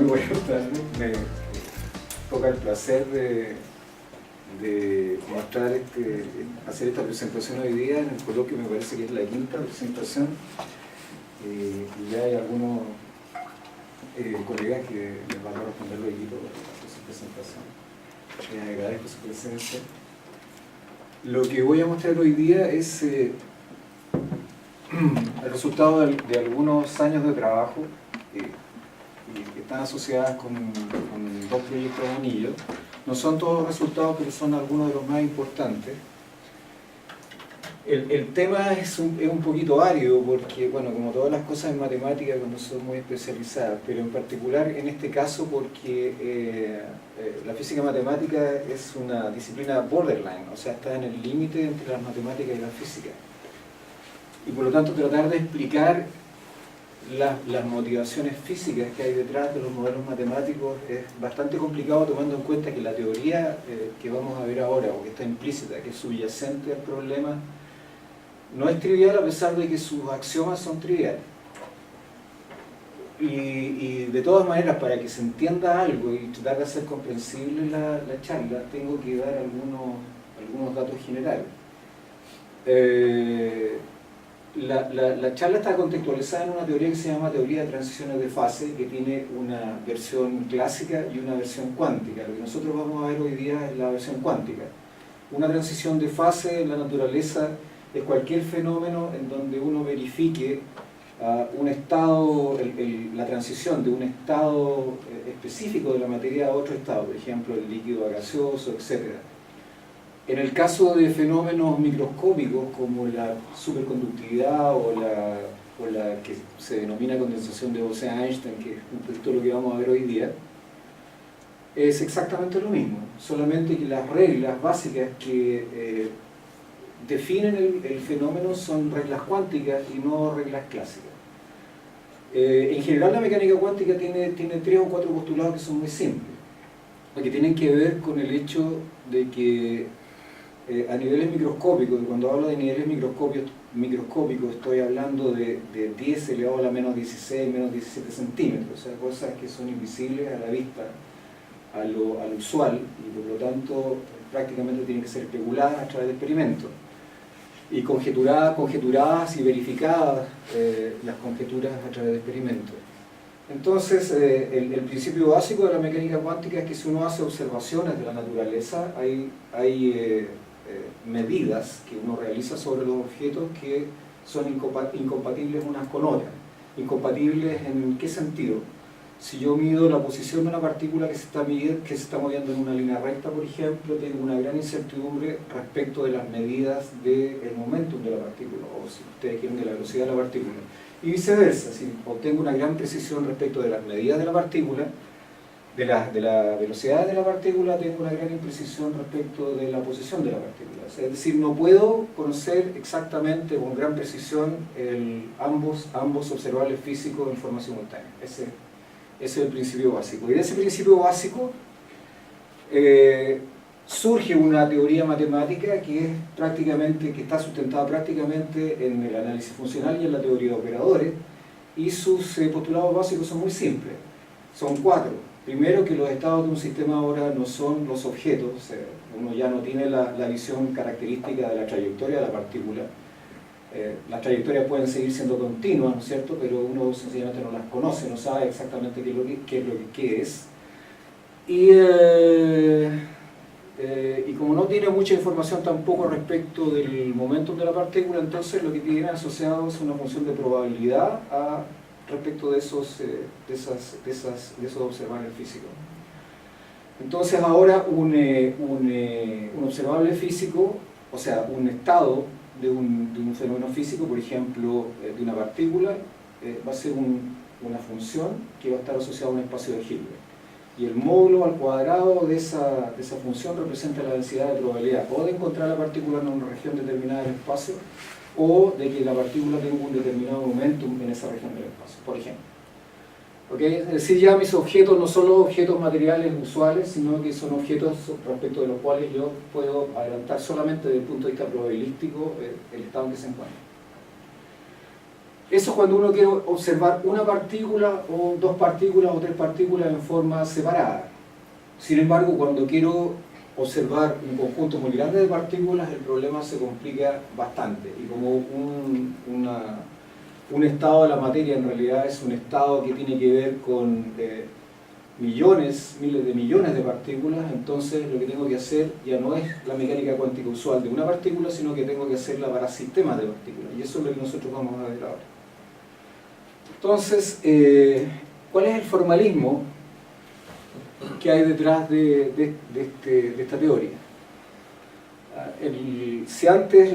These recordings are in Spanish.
buenas tardes. Me toca el placer de mostrar hacer esta presentación hoy día en el coloquio. Me parece que es la quinta presentación y ya hay algunos colegas que les van a responder luego por su presentación. Les agradezco su presencia. Lo que voy a mostrar hoy día es el resultado de algunos años de trabajo que están asociadas con dos proyectos de anillo. No son todos los resultados, pero son algunos de los más importantes. El tema es un poquito árido porque, bueno, como todas las cosas en matemática cuando son muy especializadas, pero en particular en este caso porque la física matemática es una disciplina borderline, o sea, está en el límite entre las matemáticas y la física. Y por lo tanto tratar de explicar las motivaciones físicas que hay detrás de los modelos matemáticos es bastante complicado, tomando en cuenta que la teoría que vamos a ver ahora, o que está implícita, que es subyacente al problema, no es trivial a pesar de que sus axiomas son triviales. Y de todas maneras, para que se entienda algo y tratar de hacer comprensible la charla, tengo que dar algunos datos generales. La charla está contextualizada en una teoría que se llama teoría de transiciones de fase, que tiene una versión clásica y una versión cuántica. Lo que nosotros vamos a ver hoy día es la versión cuántica. Una transición de fase en la naturaleza es cualquier fenómeno en donde uno verifique un estado, la transición de un estado específico de la materia a otro estado, por ejemplo el líquido a gaseoso, etc. En el caso de fenómenos microscópicos como la superconductividad o la que se denomina condensación de Bose-Einstein, que es un poquito lo que vamos a ver hoy día, es exactamente lo mismo, solamente que las reglas básicas que definen el fenómeno son reglas cuánticas y no reglas clásicas. En general la mecánica cuántica tiene 3 o 4 postulados que son muy simples, que tienen que ver con el hecho de que a niveles microscópicos, y cuando hablo de niveles microscópicos estoy hablando de 10 elevado a la menos 16, menos 17 centímetros, o sea, cosas que son invisibles a la vista, a lo usual, y por lo tanto prácticamente tienen que ser especuladas a través de experimentos. Y conjeturadas y verificadas las conjeturas a través de experimentos. Entonces, el principio básico de la mecánica cuántica es que si uno hace observaciones de la naturaleza, hay medidas que uno realiza sobre los objetos que son incompatibles unas con otras. ¿Incompatibles en qué sentido? Si yo mido la posición de una partícula que se está moviendo en una línea recta, por ejemplo, tengo una gran incertidumbre respecto de las medidas del momentum de la partícula, o si ustedes quieren, de la velocidad de la partícula. Y viceversa, si obtengo una gran precisión respecto de las medidas de la partícula, de la velocidad de la partícula, tengo una gran imprecisión respecto de la posición de la partícula. O sea, es decir, no puedo conocer exactamente con gran precisión ambos observables físicos en forma simultánea. Ese es el principio básico. Y de ese principio básico surge una teoría matemática que está sustentada prácticamente en el análisis funcional y en la teoría de operadores, y sus postulados básicos son muy simples. Son 4. Primero, que los estados de un sistema ahora no son los objetos, o sea, uno ya no tiene la visión característica de la trayectoria de la partícula. Las trayectorias pueden seguir siendo continuas, ¿no es cierto?, pero uno sencillamente no las conoce, no sabe exactamente qué es. Y como no tiene mucha información tampoco respecto del momentum de la partícula, entonces lo que tiene asociado es una función de probabilidad respecto de esos observables físicos. Entonces ahora un observable físico, o sea, un estado de un fenómeno físico, por ejemplo, de una partícula, va a ser una función que va a estar asociada a un espacio de Hilbert. Y el módulo al cuadrado de esa función representa la densidad de probabilidad o de encontrar la partícula en una región determinada del espacio, o de que la partícula tenga un determinado momentum en esa región del espacio, por ejemplo. ¿Okay? Es decir, ya mis objetos no son los objetos materiales usuales, sino que son objetos respecto de los cuales yo puedo adelantar solamente desde el punto de vista probabilístico el estado en que se encuentra. Eso cuando uno quiere observar una partícula o dos partículas o tres partículas en forma separada. Sin embargo, cuando quiero observar un conjunto muy grande de partículas, el problema se complica bastante. Y como un estado de la materia en realidad es un estado que tiene que ver con millones, miles de millones de partículas, entonces lo que tengo que hacer ya no es la mecánica cuántica usual de una partícula, sino que tengo que hacerla para sistemas de partículas. Y eso es lo que nosotros vamos a ver ahora. Entonces, ¿cuál es el formalismo que hay detrás de esta teoría? Si antes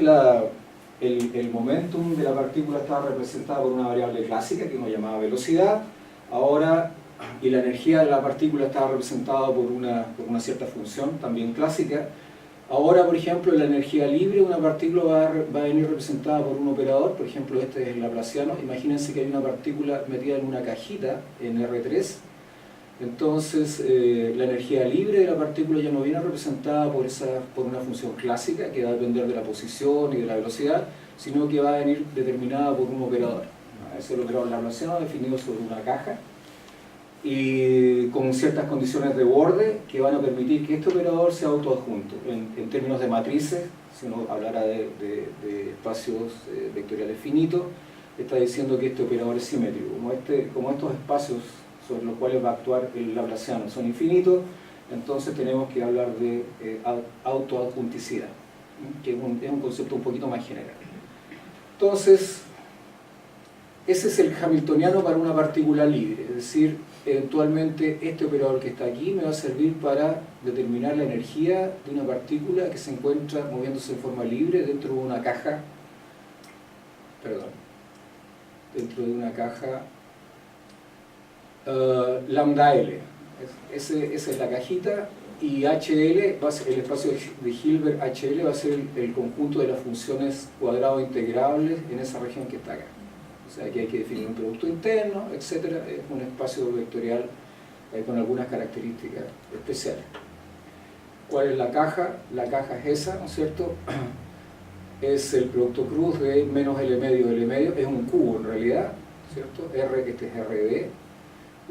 el momentum de la partícula estaba representado por una variable clásica que uno llamaba velocidad, ahora, y la energía de la partícula estaba representada por una cierta función también clásica, ahora, por ejemplo, la energía libre de una partícula va a venir representada por un operador. Por ejemplo, este es el laplaciano. Imagínense que hay una partícula metida en una cajita en R3. Entonces, la energía libre de la partícula ya no viene representada por una función clásica que va a depender de la posición y de la velocidad, sino que va a venir determinada por un operador. Es el operador laplaciano definido sobre una caja y con ciertas condiciones de borde que van a permitir que este operador sea autoadjunto. En términos de matrices, si uno hablara de espacios vectoriales finitos, está diciendo que este operador es simétrico. Como estos espacios sobre los cuales va a actuar el laplaciano son infinitos, entonces tenemos que hablar de autoadjunticidad, que es un concepto un poquito más general. Entonces, ese es el hamiltoniano para una partícula libre, es decir, eventualmente este operador que está aquí me va a servir para determinar la energía de una partícula que se encuentra moviéndose en forma libre dentro de una caja, lambda L. Esa es la cajita, y HL, el espacio de Hilbert HL va a ser el conjunto de las funciones cuadrado integrables en esa región que está acá. O sea, aquí hay que definir un producto interno, etc. Es un espacio vectorial con algunas características especiales. ¿Cuál es la caja? La caja es esa, ¿no es cierto? Es el producto cruz de menos L medio, L medio, es un cubo en realidad, ¿cierto? Este es RD,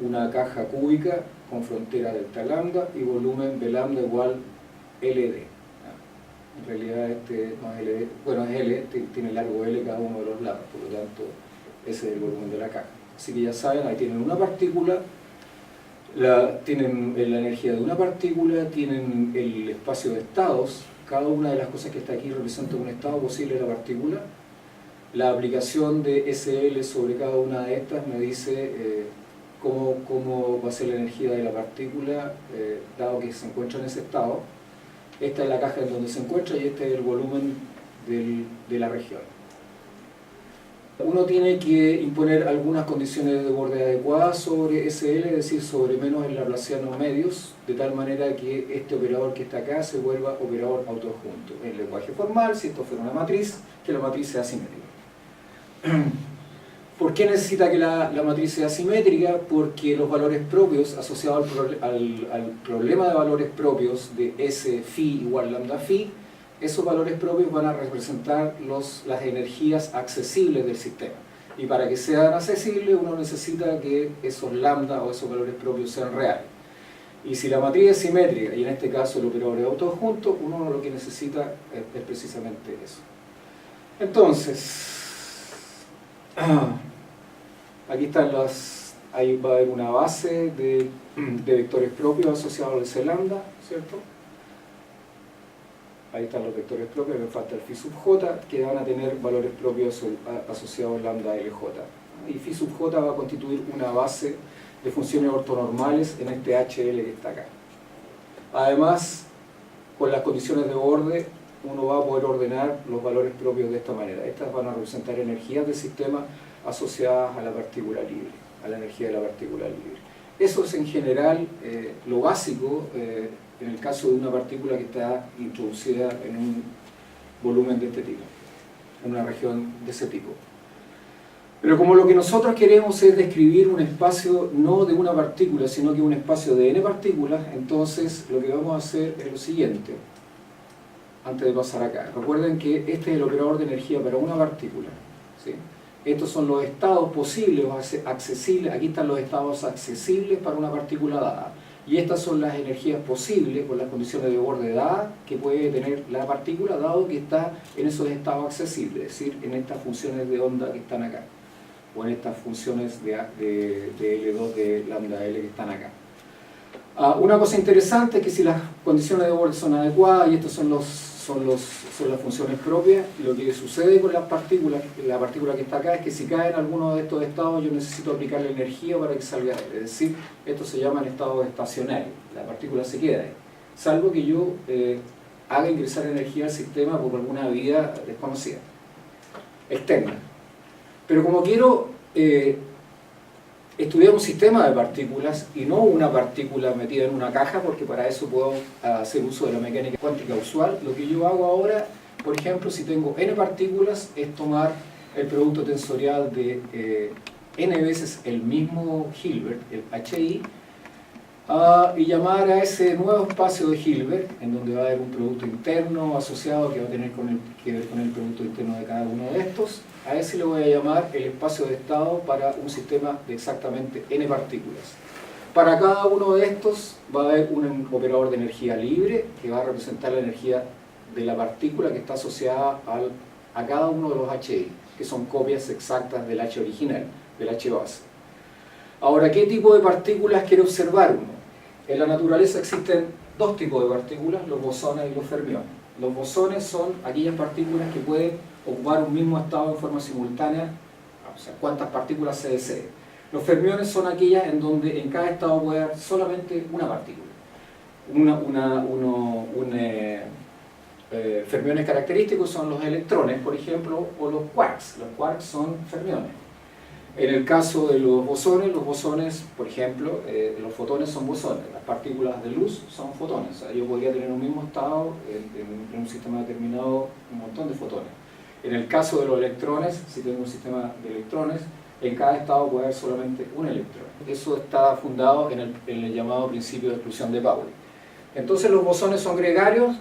una caja cúbica con frontera delta lambda y volumen B lambda igual LD. En realidad este no es LD, bueno, es L, tiene largo L cada uno de los lados, por lo tanto ese es el volumen de la caja. Así que ya saben, ahí tienen una partícula, tienen la energía de una partícula, tienen el espacio de estados, cada una de las cosas que está aquí representa un estado posible de la partícula. La aplicación de SL sobre cada una de estas me dice cómo va a ser la energía de la partícula dado que se encuentra en ese estado. Esta es la caja en donde se encuentra y este es el volumen de la región. Uno tiene que imponer algunas condiciones de borde adecuadas sobre SL, es decir, sobre menos el laplaciano medios, de tal manera que este operador que está acá se vuelva operador autoadjunto. En lenguaje formal, si esto fuera una matriz, que la matriz sea simétrica. ¿Por qué necesita que la matriz sea simétrica? Porque los valores propios asociados al problema de valores propios de S phi igual lambda phi, esos valores propios van a representar las energías accesibles del sistema. Y para que sean accesibles uno necesita que esos lambda o esos valores propios sean reales. Y si la matriz es simétrica, y en este caso el operador es autoadjunto, uno lo que necesita es precisamente eso. Entonces, aquí están ahí va a haber una base de vectores propios asociados al C lambda, ¿cierto? Ahí están los vectores propios, me falta el phi sub j, que van a tener valores propios asociados a lambda LJ. Y phi sub j va a constituir una base de funciones ortonormales en este HL que está acá. Además, con las condiciones de borde, uno va a poder ordenar los valores propios de esta manera. Estas van a representar energías del sistema asociadas a la partícula libre, a la energía de la partícula libre. Eso es en general lo básico en el caso de una partícula que está introducida en un volumen de este tipo, en una región de ese tipo. Pero como lo que nosotros queremos es describir un espacio no de una partícula, sino que un espacio de n partículas, entonces lo que vamos a hacer es lo siguiente, antes de pasar acá. Recuerden que este es el operador de energía para una partícula, ¿sí? Estos son los estados posibles o accesibles. Aquí están los estados accesibles para una partícula dada. Y estas son las energías posibles con las condiciones de borde dadas que puede tener la partícula dado que está en esos estados accesibles, es decir, en estas funciones de onda que están acá, o en estas funciones de L2 de lambda L que están acá. Una cosa interesante es que si las condiciones de borde son adecuadas, y estas son las funciones propias, lo que sucede con las partículas, la partícula que está acá, es que si cae en alguno de estos estados yo necesito aplicarle energía para que salga, es decir, esto se llaman estados estacionarios, la partícula se queda ahí, salvo que yo haga ingresar energía al sistema por alguna vía desconocida, externa. Pero como quiero estudiar un sistema de partículas y no una partícula metida en una caja, porque para eso puedo hacer uso de la mecánica cuántica usual, lo que yo hago ahora, por ejemplo, si tengo n partículas, es tomar el producto tensorial de n veces el mismo Hilbert, el HI, y llamar a ese nuevo espacio de Hilbert, en donde va a haber un producto interno asociado que va a tener que ver con el producto interno de cada uno de estos. A ese le voy a llamar el espacio de estado para un sistema de exactamente n partículas. Para cada uno de estos va a haber un operador de energía libre que va a representar la energía de la partícula que está asociada a cada uno de los HI, que son copias exactas del H original, del H base. Ahora, ¿qué tipo de partículas quiere observar uno? En la naturaleza existen dos tipos de partículas, los bosones y los fermiones. Los bosones son aquellas partículas que pueden ocupar un mismo estado en forma simultánea, o sea, cuántas partículas se desee. Los fermiones son aquellas en donde en cada estado puede haber solamente una partícula. Fermiones característicos son los electrones, por ejemplo, o los quarks. Los quarks son fermiones. En el caso de los bosones, por ejemplo, los fotones son bosones, las partículas de luz son fotones. O sea, yo podría tener un mismo estado en un sistema determinado, un montón de fotones. En el caso de los electrones, si tengo un sistema de electrones, en cada estado puede haber solamente un electrón. Eso está fundado en el llamado principio de exclusión de Pauli. Entonces los bosones son gregarios,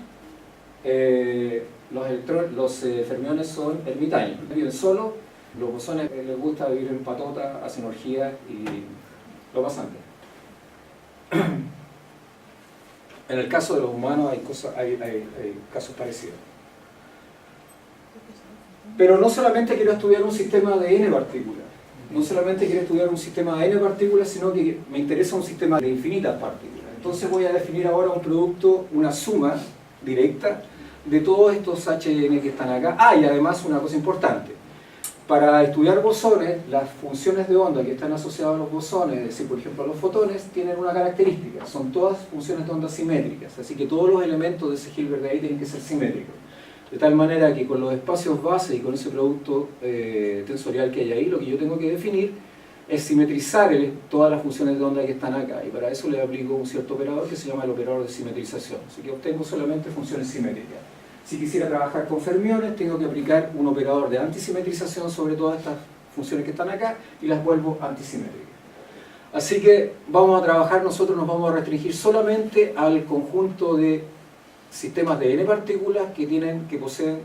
los fermiones son ermitaños, viven solos. Los bosones les gusta vivir en patota, hacen orgías y lo pasan bien. En el caso de los humanos hay casos parecidos. Pero no solamente quiero estudiar un sistema de n partículas, no solamente quiero estudiar un sistema de n partículas, sino que me interesa un sistema de infinitas partículas. Entonces voy a definir ahora un producto, una suma directa de todos estos Hn que están acá. Y además una cosa importante. Para estudiar bosones, las funciones de onda que están asociadas a los bosones, es decir, por ejemplo, a los fotones, tienen una característica. Son todas funciones de onda simétricas. Así que todos los elementos de ese Hilbert de ahí tienen que ser simétricos. De tal manera que con los espacios base y con ese producto tensorial que hay ahí, lo que yo tengo que definir es simetrizar todas las funciones de onda que están acá. Y para eso le aplico un cierto operador que se llama el operador de simetrización. Así que obtengo solamente funciones simétricas. Si quisiera trabajar con fermiones, tengo que aplicar un operador de antisimetrización sobre todas estas funciones que están acá y las vuelvo antisimétricas. Así que vamos a trabajar, nosotros nos vamos a restringir solamente al conjunto de sistemas de n partículas que poseen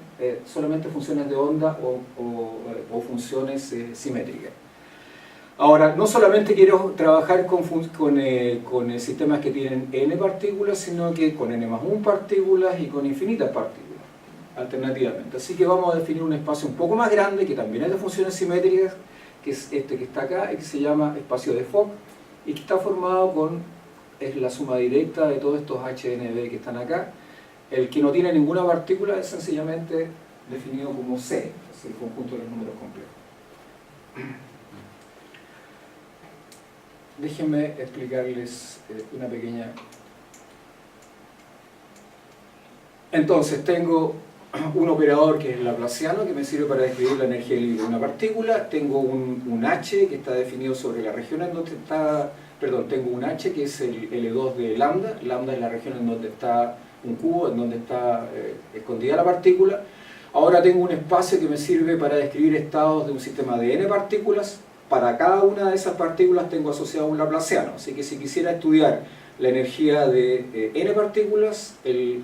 solamente funciones de onda o funciones simétricas. Ahora, no solamente quiero trabajar con sistemas que tienen n partículas, sino que con n más 1 partículas y con infinitas partículas, alternativamente. Así que vamos a definir un espacio un poco más grande, que también es de funciones simétricas, que es este que está acá, y que se llama espacio de Fock, y que está formado es la suma directa de todos estos HNB que están acá. El que no tiene ninguna partícula es sencillamente definido como C, es el conjunto de los números complejos. Déjenme explicarles una pequeña... Entonces, tengo un operador que es el laplaciano, que me sirve para describir la energía libre de una partícula. Tengo un H que está definido sobre la región en donde está... Perdón, tengo un H que es el L2 de lambda. Lambda es la región en donde está un cubo, en donde está escondida la partícula. Ahora tengo un espacio que me sirve para describir estados de un sistema de n partículas. Para cada una de esas partículas tengo asociado un laplaciano. Así que si quisiera estudiar la energía de n partículas, el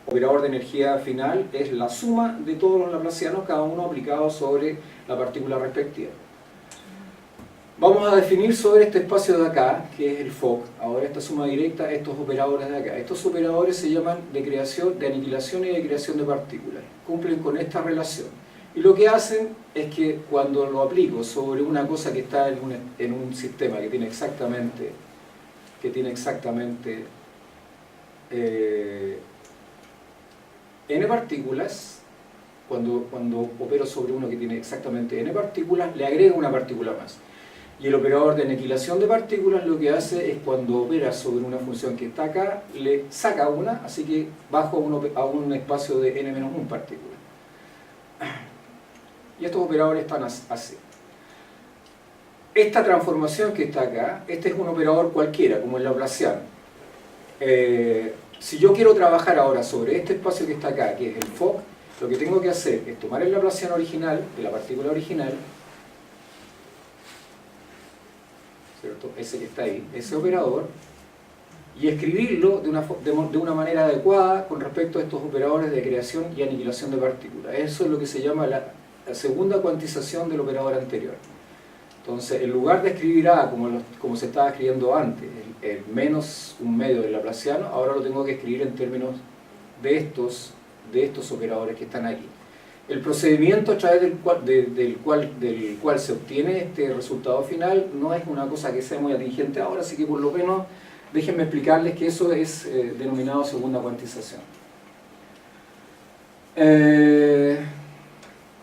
operador de energía final es la suma de todos los laplacianos, cada uno aplicado sobre la partícula respectiva. Vamos a definir sobre este espacio de acá, que es el Fock, ahora esta suma directa, estos operadores de acá. Estos operadores se llaman de aniquilación y de creación de partículas. Cumplen con esta relación. Y lo que hacen es que cuando lo aplico sobre una cosa que está en un sistema que tiene exactamente n partículas, cuando opero sobre uno que tiene exactamente n partículas, le agrego una partícula más. Y el operador de aniquilación de partículas lo que hace es cuando opera sobre una función que está acá, le saca una, así que bajo a un espacio de n-1 partículas. Y estos operadores están así. Esta transformación que está acá, este es un operador cualquiera, como el laplaciano. Si yo quiero trabajar ahora sobre este espacio que está acá, que es el Fock, lo que tengo que hacer es tomar el laplaciano original, de la partícula original, ¿cierto? Ese que está ahí, ese operador, y escribirlo de una manera adecuada con respecto a estos operadores de creación y aniquilación de partículas. Eso es lo que se llama la segunda cuantización del operador anterior. Entonces, en lugar de escribir A como se estaba escribiendo antes, el menos un medio del laplaciano, ahora lo tengo que escribir en términos de estos operadores que están aquí. El procedimiento a través del cual se obtiene este resultado final no es una cosa que sea muy atingente ahora, así que por lo menos déjenme explicarles que eso es denominado segunda cuantización.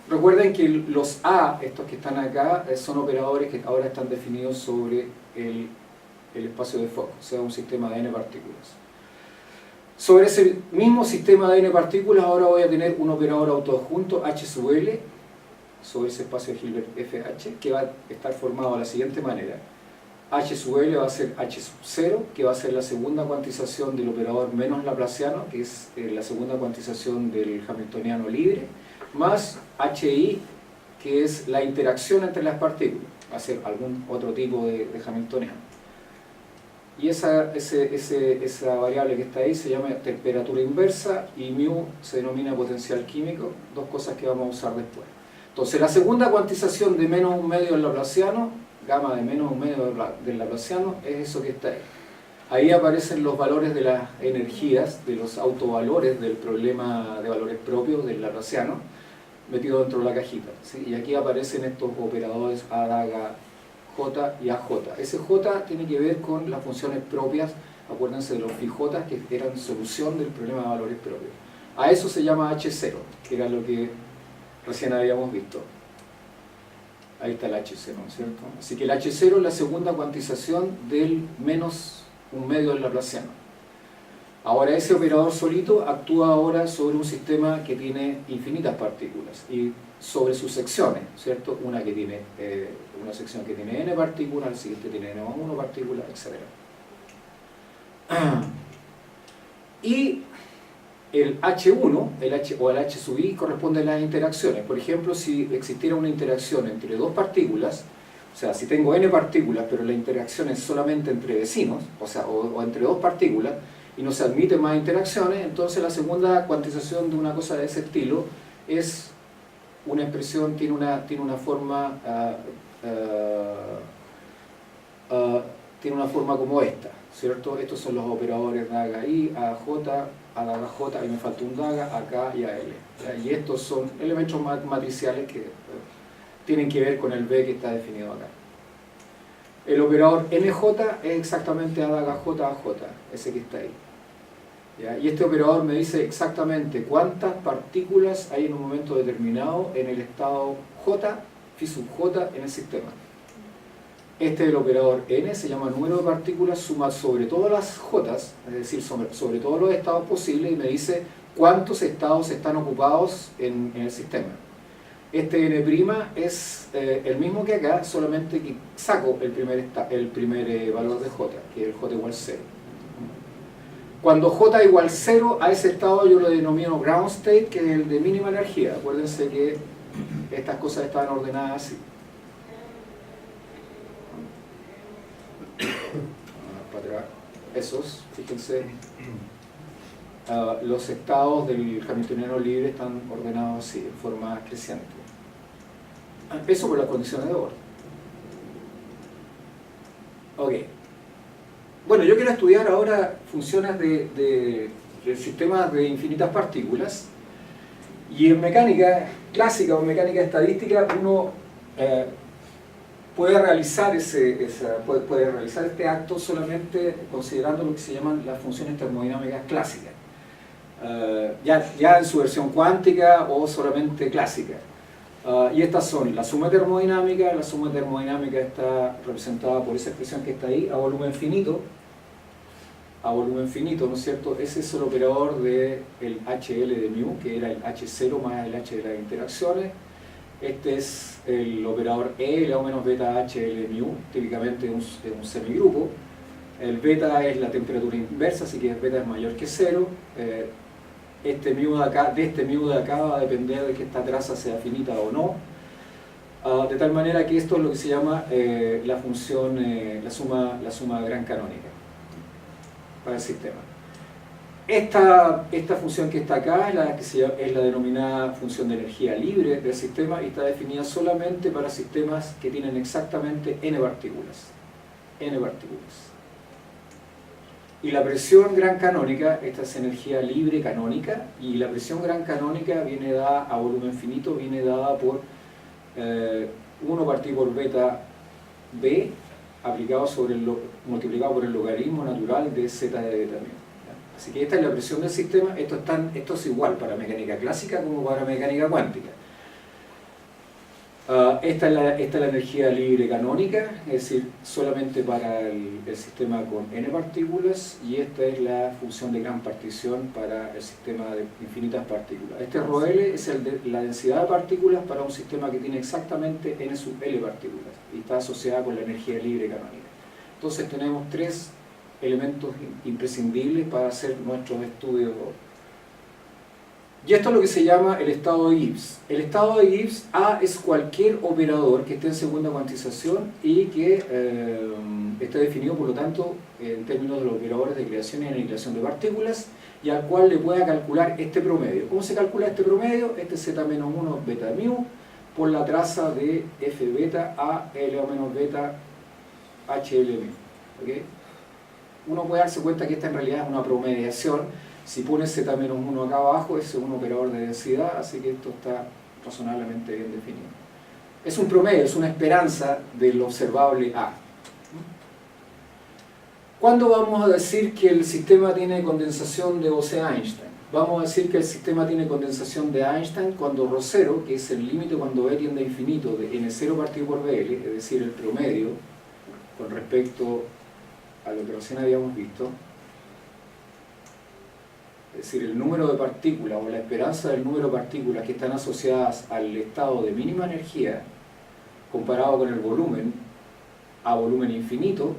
Recuerden que los A, estos que están acá, son operadores que ahora están definidos sobre el espacio de Fock, o sea, un sistema de n partículas. Sobre ese mismo sistema de n partículas ahora voy a tener un operador autoadjunto H sub L sobre ese espacio de Hilbert FH, que va a estar formado de la siguiente manera. H sub L va a ser H sub 0, que va a ser la segunda cuantización del operador menos laplaciano, que es la segunda cuantización del hamiltoniano libre, más HI, que es la interacción entre las partículas, va a ser algún otro tipo de hamiltoniano. Y esa variable que está ahí se llama temperatura inversa y mu se denomina potencial químico, dos cosas que vamos a usar después. Entonces la segunda cuantización de menos un medio del laplaciano, gamma de menos un medio del laplaciano, es eso que está ahí. Ahí aparecen los valores de las energías, de los autovalores del problema de valores propios del laplaciano, metido dentro de la cajita, ¿sí? Y aquí aparecen estos operadores A, daga, J y AJ. Ese J tiene que ver con las funciones propias, acuérdense de los phi J que eran solución del problema de valores propios. A eso se llama H0, que era lo que recién habíamos visto. Ahí está el H0, ¿no es cierto? Así que el H0 es la segunda cuantización del menos un medio del laplaciano. Ahora ese operador solito actúa ahora sobre un sistema que tiene infinitas partículas y sobre sus secciones, ¿cierto? Una que tiene una sección que tiene n partículas, la siguiente tiene n más 1 partículas, etc. Y el H1 o el H sub i corresponde a las interacciones. Por ejemplo, si existiera una interacción entre dos partículas, o sea, si tengo n partículas, pero la interacción es solamente entre vecinos, o entre dos partículas, y no se admiten más interacciones, entonces la segunda cuantización de una cosa de ese estilo es una expresión, tiene una forma como esta, ¿cierto? Estos son los operadores daga i, a j, a daga j, ahí me falta un daga, acá y a l. ¿Ya? Y estos son elementos matriciales que tienen que ver con el B que está definido acá. El operador nj es exactamente a daga j, a j, ese que está ahí. ¿Ya? Y este operador me dice exactamente cuántas partículas hay en un momento determinado en el estado J, phi sub J en el sistema. Este es el operador n, se llama número de partículas, suma sobre todas las J, es decir, sobre todos los estados posibles, y me dice cuántos estados están ocupados en el sistema. Este n' es el mismo que acá, solamente que saco el primer valor de J, que es el J igual 0. Cuando J igual 0, a ese estado yo lo denomino ground state, que es el de mínima energía. Acuérdense que estas cosas estaban ordenadas así. Para atrás, esos, fíjense. los estados del hamiltoniano libre están ordenados así, en forma creciente. Eso por las condiciones de Born. Ok. Bueno, yo quiero estudiar ahora funciones de sistemas de infinitas partículas. Y en mecánica clásica o en mecánica estadística uno puede realizar este acto solamente considerando lo que se llaman las funciones termodinámicas clásicas. Ya en su versión cuántica o solamente clásica. Y estas son la suma termodinámica está representada por esa expresión que está ahí, a volumen finito, ¿no es cierto? Ese es el operador del HL de mu, que era el H0 más el H de las interacciones. Este es el operador E, la O menos beta HL mu, típicamente un semigrupo. El beta es la temperatura inversa, así que beta es mayor que 0. Este mu de acá va a depender de que esta traza sea finita o no. De tal manera que esto es lo que se llama la función, la suma gran canónica para el sistema. Esta función que está acá es la denominada función de energía libre del sistema y está definida solamente para sistemas que tienen exactamente n partículas. Y la presión gran canónica, esta es energía libre canónica, y la presión gran canónica viene dada a volumen finito, viene dada por 1 partido por beta b multiplicado por el logaritmo natural de z de beta mu. Así que esta es la presión del sistema. Esto es igual para mecánica clásica como para mecánica cuántica. Esta es la energía libre canónica, es decir, solamente para el sistema con n partículas, y esta es la función de gran partición para el sistema de infinitas partículas. Este ρL es la densidad de partículas para un sistema que tiene exactamente n sub L partículas y está asociada con la energía libre canónica. Entonces tenemos 3 elementos imprescindibles para hacer nuestros estudios. Y esto es lo que se llama el estado de Gibbs. El estado de Gibbs, A es cualquier operador que esté en segunda cuantización y que esté definido, por lo tanto, en términos de los operadores de creación y aniquilación de partículas, y al cual le pueda calcular este promedio. ¿Cómo se calcula este promedio? Este es z-1 beta mu por la traza de f beta a L-beta HL mu. ¿Okay? Uno puede darse cuenta que esta en realidad es una promediación. Si pones z-1 acá abajo, ese es un operador de densidad, así que esto está razonablemente bien definido. Es un promedio, es una esperanza del observable A. ¿Cuándo vamos a decir que el sistema tiene condensación de Bose-Einstein? Vamos a decir que el sistema tiene condensación de Einstein cuando ρ0, que es el límite cuando B tiende a infinito de n0 partido por BL, es decir, el promedio, con respecto a lo que recién habíamos visto, es decir, el número de partículas o la esperanza del número de partículas que están asociadas al estado de mínima energía comparado con el volumen a volumen infinito,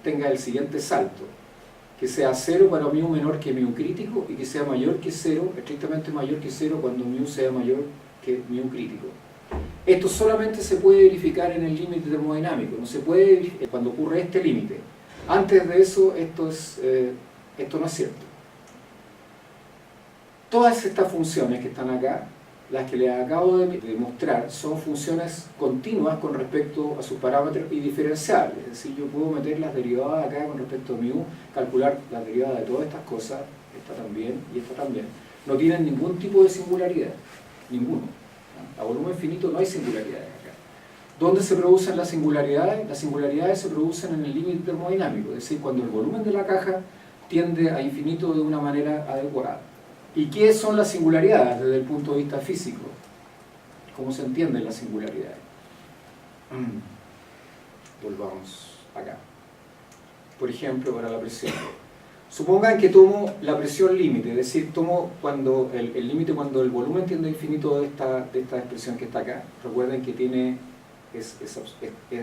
tenga el siguiente salto: que sea 0 para mu menor que mu crítico y que sea mayor que 0, estrictamente mayor que 0 cuando mu sea mayor que mu crítico. Esto solamente se puede verificar en el límite termodinámico, no se puede verificar cuando ocurre este límite. Antes de eso, esto no es cierto. Todas estas funciones que están acá, las que les acabo de mostrar, son funciones continuas con respecto a sus parámetros y diferenciables. Es decir, yo puedo meter las derivadas acá con respecto a mu, calcular las derivadas de todas estas cosas, esta también y esta también. No tienen ningún tipo de singularidad, ninguno. A volumen finito no hay singularidades acá. ¿Dónde se producen las singularidades? Las singularidades se producen en el límite termodinámico, es decir, cuando el volumen de la caja tiende a infinito de una manera adecuada. ¿Y qué son las singularidades desde el punto de vista físico? ¿Cómo se entienden las singularidades? Volvamos acá. Por ejemplo, para la presión. Supongan que tomo la presión límite, es decir, tomo cuando el límite cuando el volumen tiende a infinito de esta expresión que está acá. Recuerden que es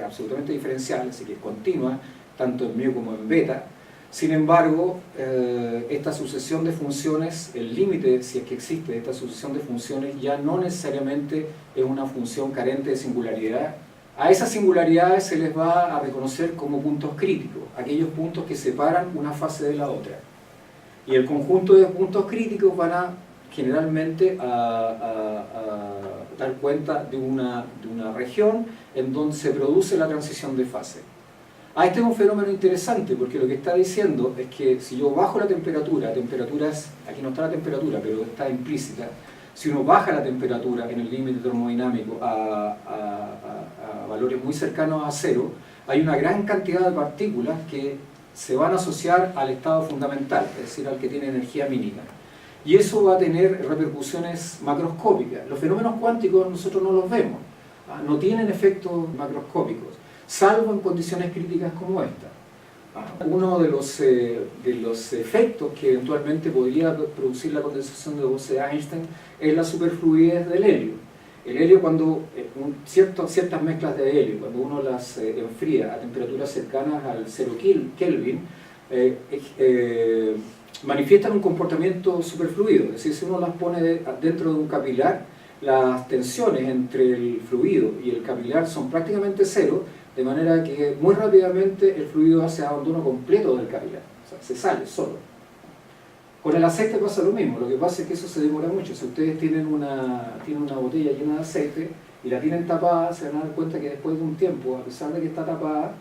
absolutamente diferencial, así que es continua, tanto en mu como en beta. Sin embargo, esta sucesión de funciones, el límite, si es que existe esta sucesión de funciones, ya no necesariamente es una función carente de singularidad. A esas singularidades se les va a reconocer como puntos críticos, aquellos puntos que separan una fase de la otra. Y el conjunto de puntos críticos van a generalmente dar cuenta de una región en donde se produce la transición de fase. Este es un fenómeno interesante porque lo que está diciendo es que si yo bajo la temperatura, aquí no está la temperatura, pero está implícita, si uno baja la temperatura en el límite termodinámico a valores muy cercanos a cero, hay una gran cantidad de partículas que se van a asociar al estado fundamental, es decir, al que tiene energía mínima. Y eso va a tener repercusiones macroscópicas. Los fenómenos cuánticos nosotros no los vemos, no tienen efectos macroscópicos, salvo en condiciones críticas como esta. Uno de los efectos que eventualmente podría producir la condensación de Bose-Einstein es la superfluidez del helio. El helio, cuando ciertas mezclas de helio, cuando uno las enfría a temperaturas cercanas al 0 Kelvin, manifiestan un comportamiento superfluido. Es decir, si uno las pone dentro de un capilar, las tensiones entre el fluido y el capilar son prácticamente cero, de manera que muy rápidamente el fluido hace abandono completo del capilar, o sea, se sale solo. Con el aceite pasa lo mismo, lo que pasa es que eso se demora mucho. Si ustedes tienen una botella llena de aceite y la tienen tapada, se van a dar cuenta que después de un tiempo, a pesar de que está tapada,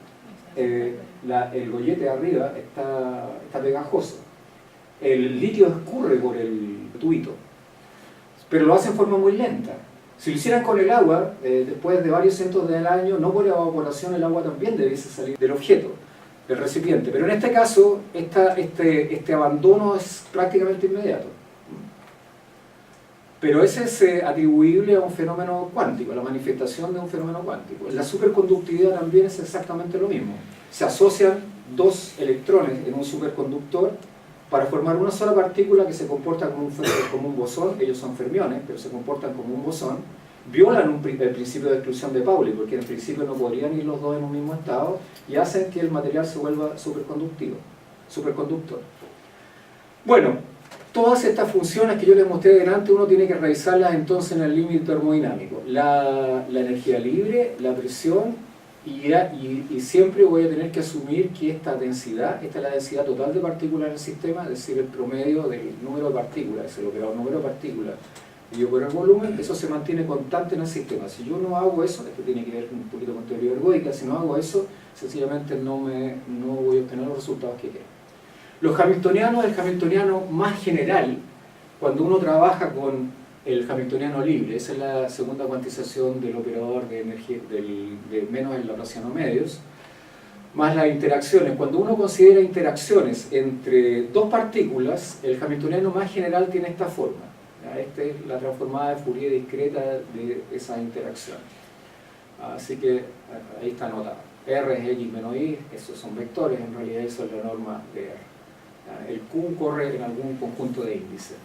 el gollete de arriba está pegajoso. El líquido escurre por el tubito, pero lo hace en forma muy lenta. Si lo hicieran con el agua, después de varios cientos de años, no por evaporación, el agua también debiese salir del objeto, del recipiente. Pero en este caso, este abandono es prácticamente inmediato. Pero ese es atribuible a un fenómeno cuántico, a la manifestación de un fenómeno cuántico. La superconductividad también es exactamente lo mismo. Se asocian dos electrones en un superconductor para formar una sola partícula que se comporta como un bosón. Ellos son fermiones, pero se comportan como un bosón. Violan el principio de exclusión de Pauli, porque en principio no podrían ir los dos en un mismo estado, y hacen que el material se vuelva superconductor. Bueno, todas estas funciones que yo les mostré delante, uno tiene que revisarlas entonces en el límite termodinámico. La energía libre, la presión, y siempre voy a tener que asumir que esta densidad, esta es la densidad total de partículas en el sistema, es decir, el promedio del número de partículas, es el operador número de partículas dividido por el volumen, eso se mantiene constante en el sistema. Si yo no hago eso, esto tiene que ver un poquito con teoría ergódica, si no hago eso, sencillamente no voy a obtener los resultados que quiero. Los hamiltonianos, el hamiltoniano más general, cuando uno trabaja con el hamiltoniano libre, esa es la segunda cuantización del operador de energía, de menos el laplaciano medios, más las interacciones. Cuando uno considera interacciones entre dos partículas, el hamiltoniano más general tiene esta forma. Esta es la transformada de Fourier discreta de esa interacción. Así que ahí está anotado. R es X menos Y, esos son vectores, en realidad eso es la norma de R. El Q corre en algún conjunto de índices,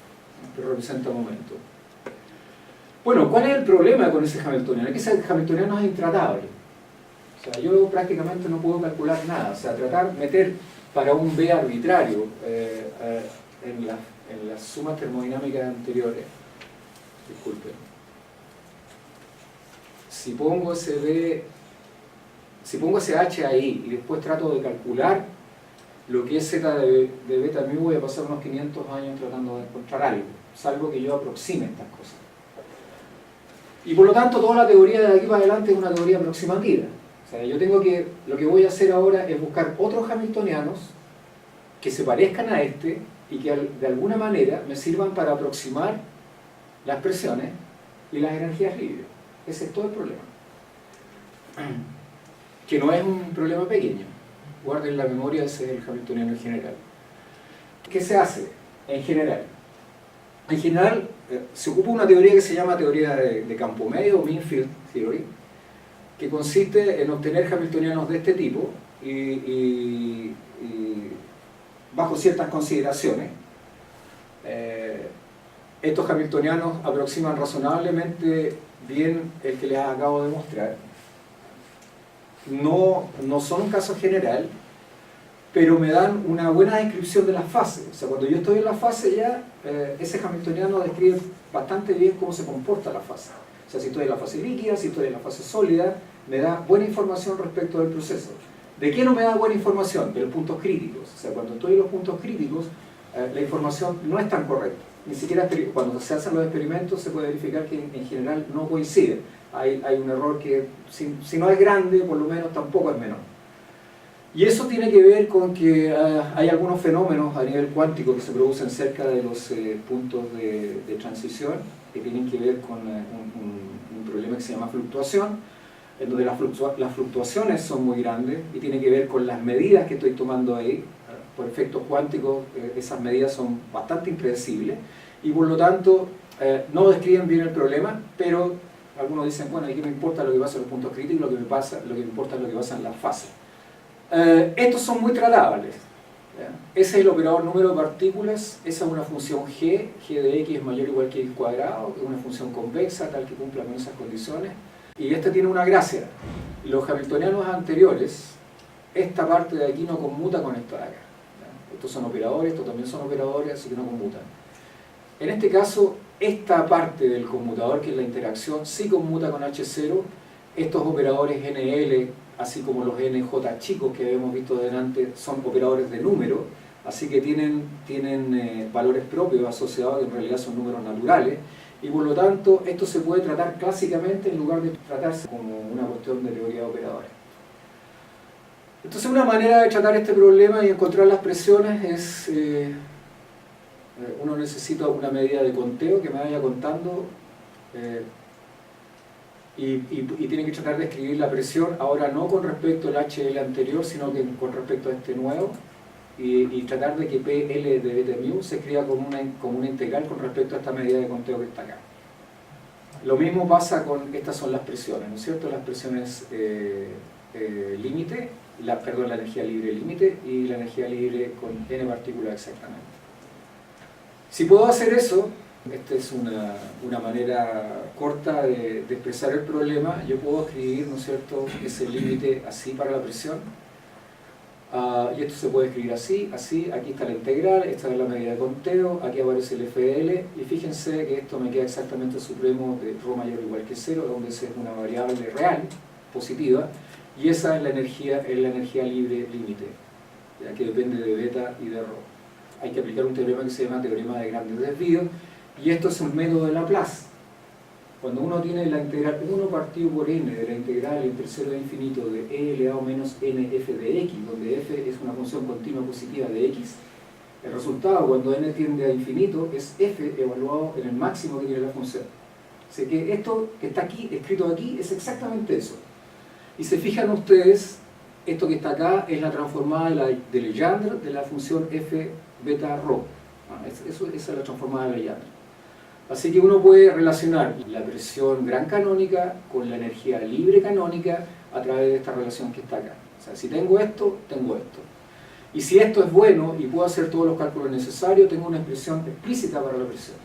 que representa momento. Bueno, ¿cuál es el problema con ese hamiltoniano? Es que ese hamiltoniano es intratable. O sea, yo prácticamente no puedo calcular nada. O sea, meter para un B arbitrario en las sumas termodinámicas anteriores, disculpen, si pongo ese H ahí y después trato de calcular lo que es Z de beta mu, voy a pasar unos 500 años tratando de encontrar algo, salvo que yo aproxime estas cosas. Y por lo tanto toda la teoría de aquí para adelante es una teoría aproximativa. O sea, lo que voy a hacer ahora es buscar otros hamiltonianos que se parezcan a este y que de alguna manera me sirvan para aproximar las presiones y las energías libres. Ese es todo el problema. Que no es un problema pequeño. Guarden en la memoria, ese es el hamiltoniano en general. ¿Qué se hace en general? En general, se ocupa una teoría que se llama teoría de campo medio, o mean field theory, que consiste en obtener hamiltonianos de este tipo y bajo ciertas consideraciones. Estos hamiltonianos aproximan razonablemente bien el que les acabo de mostrar. No son un caso general, pero me dan una buena descripción de las fases. O sea, cuando yo estoy en la fase ya, ese hamiltoniano describe bastante bien cómo se comporta la fase. O sea, si estoy en la fase líquida, si estoy en la fase sólida, me da buena información respecto del proceso. ¿De qué no me da buena información? De los puntos críticos. O sea, cuando estoy en los puntos críticos, la información no es tan correcta. Ni siquiera cuando se hacen los experimentos se puede verificar que en general no coincide. Hay un error que, si no es grande, por lo menos tampoco es menor. Y eso tiene que ver con que hay algunos fenómenos a nivel cuántico que se producen cerca de los puntos de transición, que tienen que ver con un problema que se llama fluctuación, en donde las fluctuaciones son muy grandes y tiene que ver con las medidas que estoy tomando ahí. Por efectos cuánticos, esas medidas son bastante impredecibles y por lo tanto no describen bien el problema, pero algunos dicen, bueno, aquí me importa lo que pasa en los puntos críticos, lo que me importa es lo que pasa en las fases. Estos son muy tratables. Ese es el operador número de partículas, esa es una función g de x es mayor o igual que x cuadrado, que es una función convexa tal que cumpla con esas condiciones. Y esta tiene una gracia. Los hamiltonianos anteriores, esta parte de aquí no conmuta con esta de acá. Estos son operadores, estos también son operadores, así que no conmutan. En este caso, esta parte del conmutador, que es la interacción, sí conmuta con H0. Estos operadores NL, así como los NJ chicos que habíamos visto delante, son operadores de número, así que tienen valores propios asociados, que en realidad son números naturales, y por lo tanto esto se puede tratar clásicamente en lugar de tratarse como una cuestión de teoría de operadores. Entonces una manera de tratar este problema y encontrar las presiones es, uno necesita una medida de conteo que me vaya contando y tiene que tratar de escribir la presión, ahora no con respecto al HL anterior, sino que con respecto a este nuevo, y tratar de que PL de beta mu se escriba como una integral con respecto a esta medida de conteo que está acá. Lo mismo pasa con, estas son las presiones, ¿no es cierto? Las presiones límite, la energía libre límite y la energía libre con n partículas exactamente. Si puedo hacer eso, esta es una manera corta de expresar el problema, yo puedo escribir, ¿no es cierto?, ese límite así para la presión, y esto se puede escribir así, aquí está la integral, esta es la medida de conteo, aquí aparece el FL, y fíjense que esto me queda exactamente el supremo de ρ mayor o igual que 0, donde esa es una variable real, positiva, y esa es la energía libre límite, ya que depende de beta y de ρ. Hay que aplicar un teorema que se llama teorema de grandes desvíos, y esto es un método de Laplace. Cuando uno tiene la integral 1 partido por n de la integral entre 0 e infinito de e elevado menos nf de x, donde f es una función continua positiva de x, el resultado cuando n tiende a infinito es f evaluado en el máximo que tiene la función. Así que esto que está aquí, escrito aquí, es exactamente eso. Y se fijan ustedes, esto que está acá es la transformada de Legendre de la función f beta rho. Esa es la transformada de Legendre. Así que uno puede relacionar la presión gran canónica con la energía libre canónica a través de esta relación que está acá. O sea, si tengo esto, tengo esto. Y si esto es bueno y puedo hacer todos los cálculos necesarios, tengo una expresión explícita para la presión.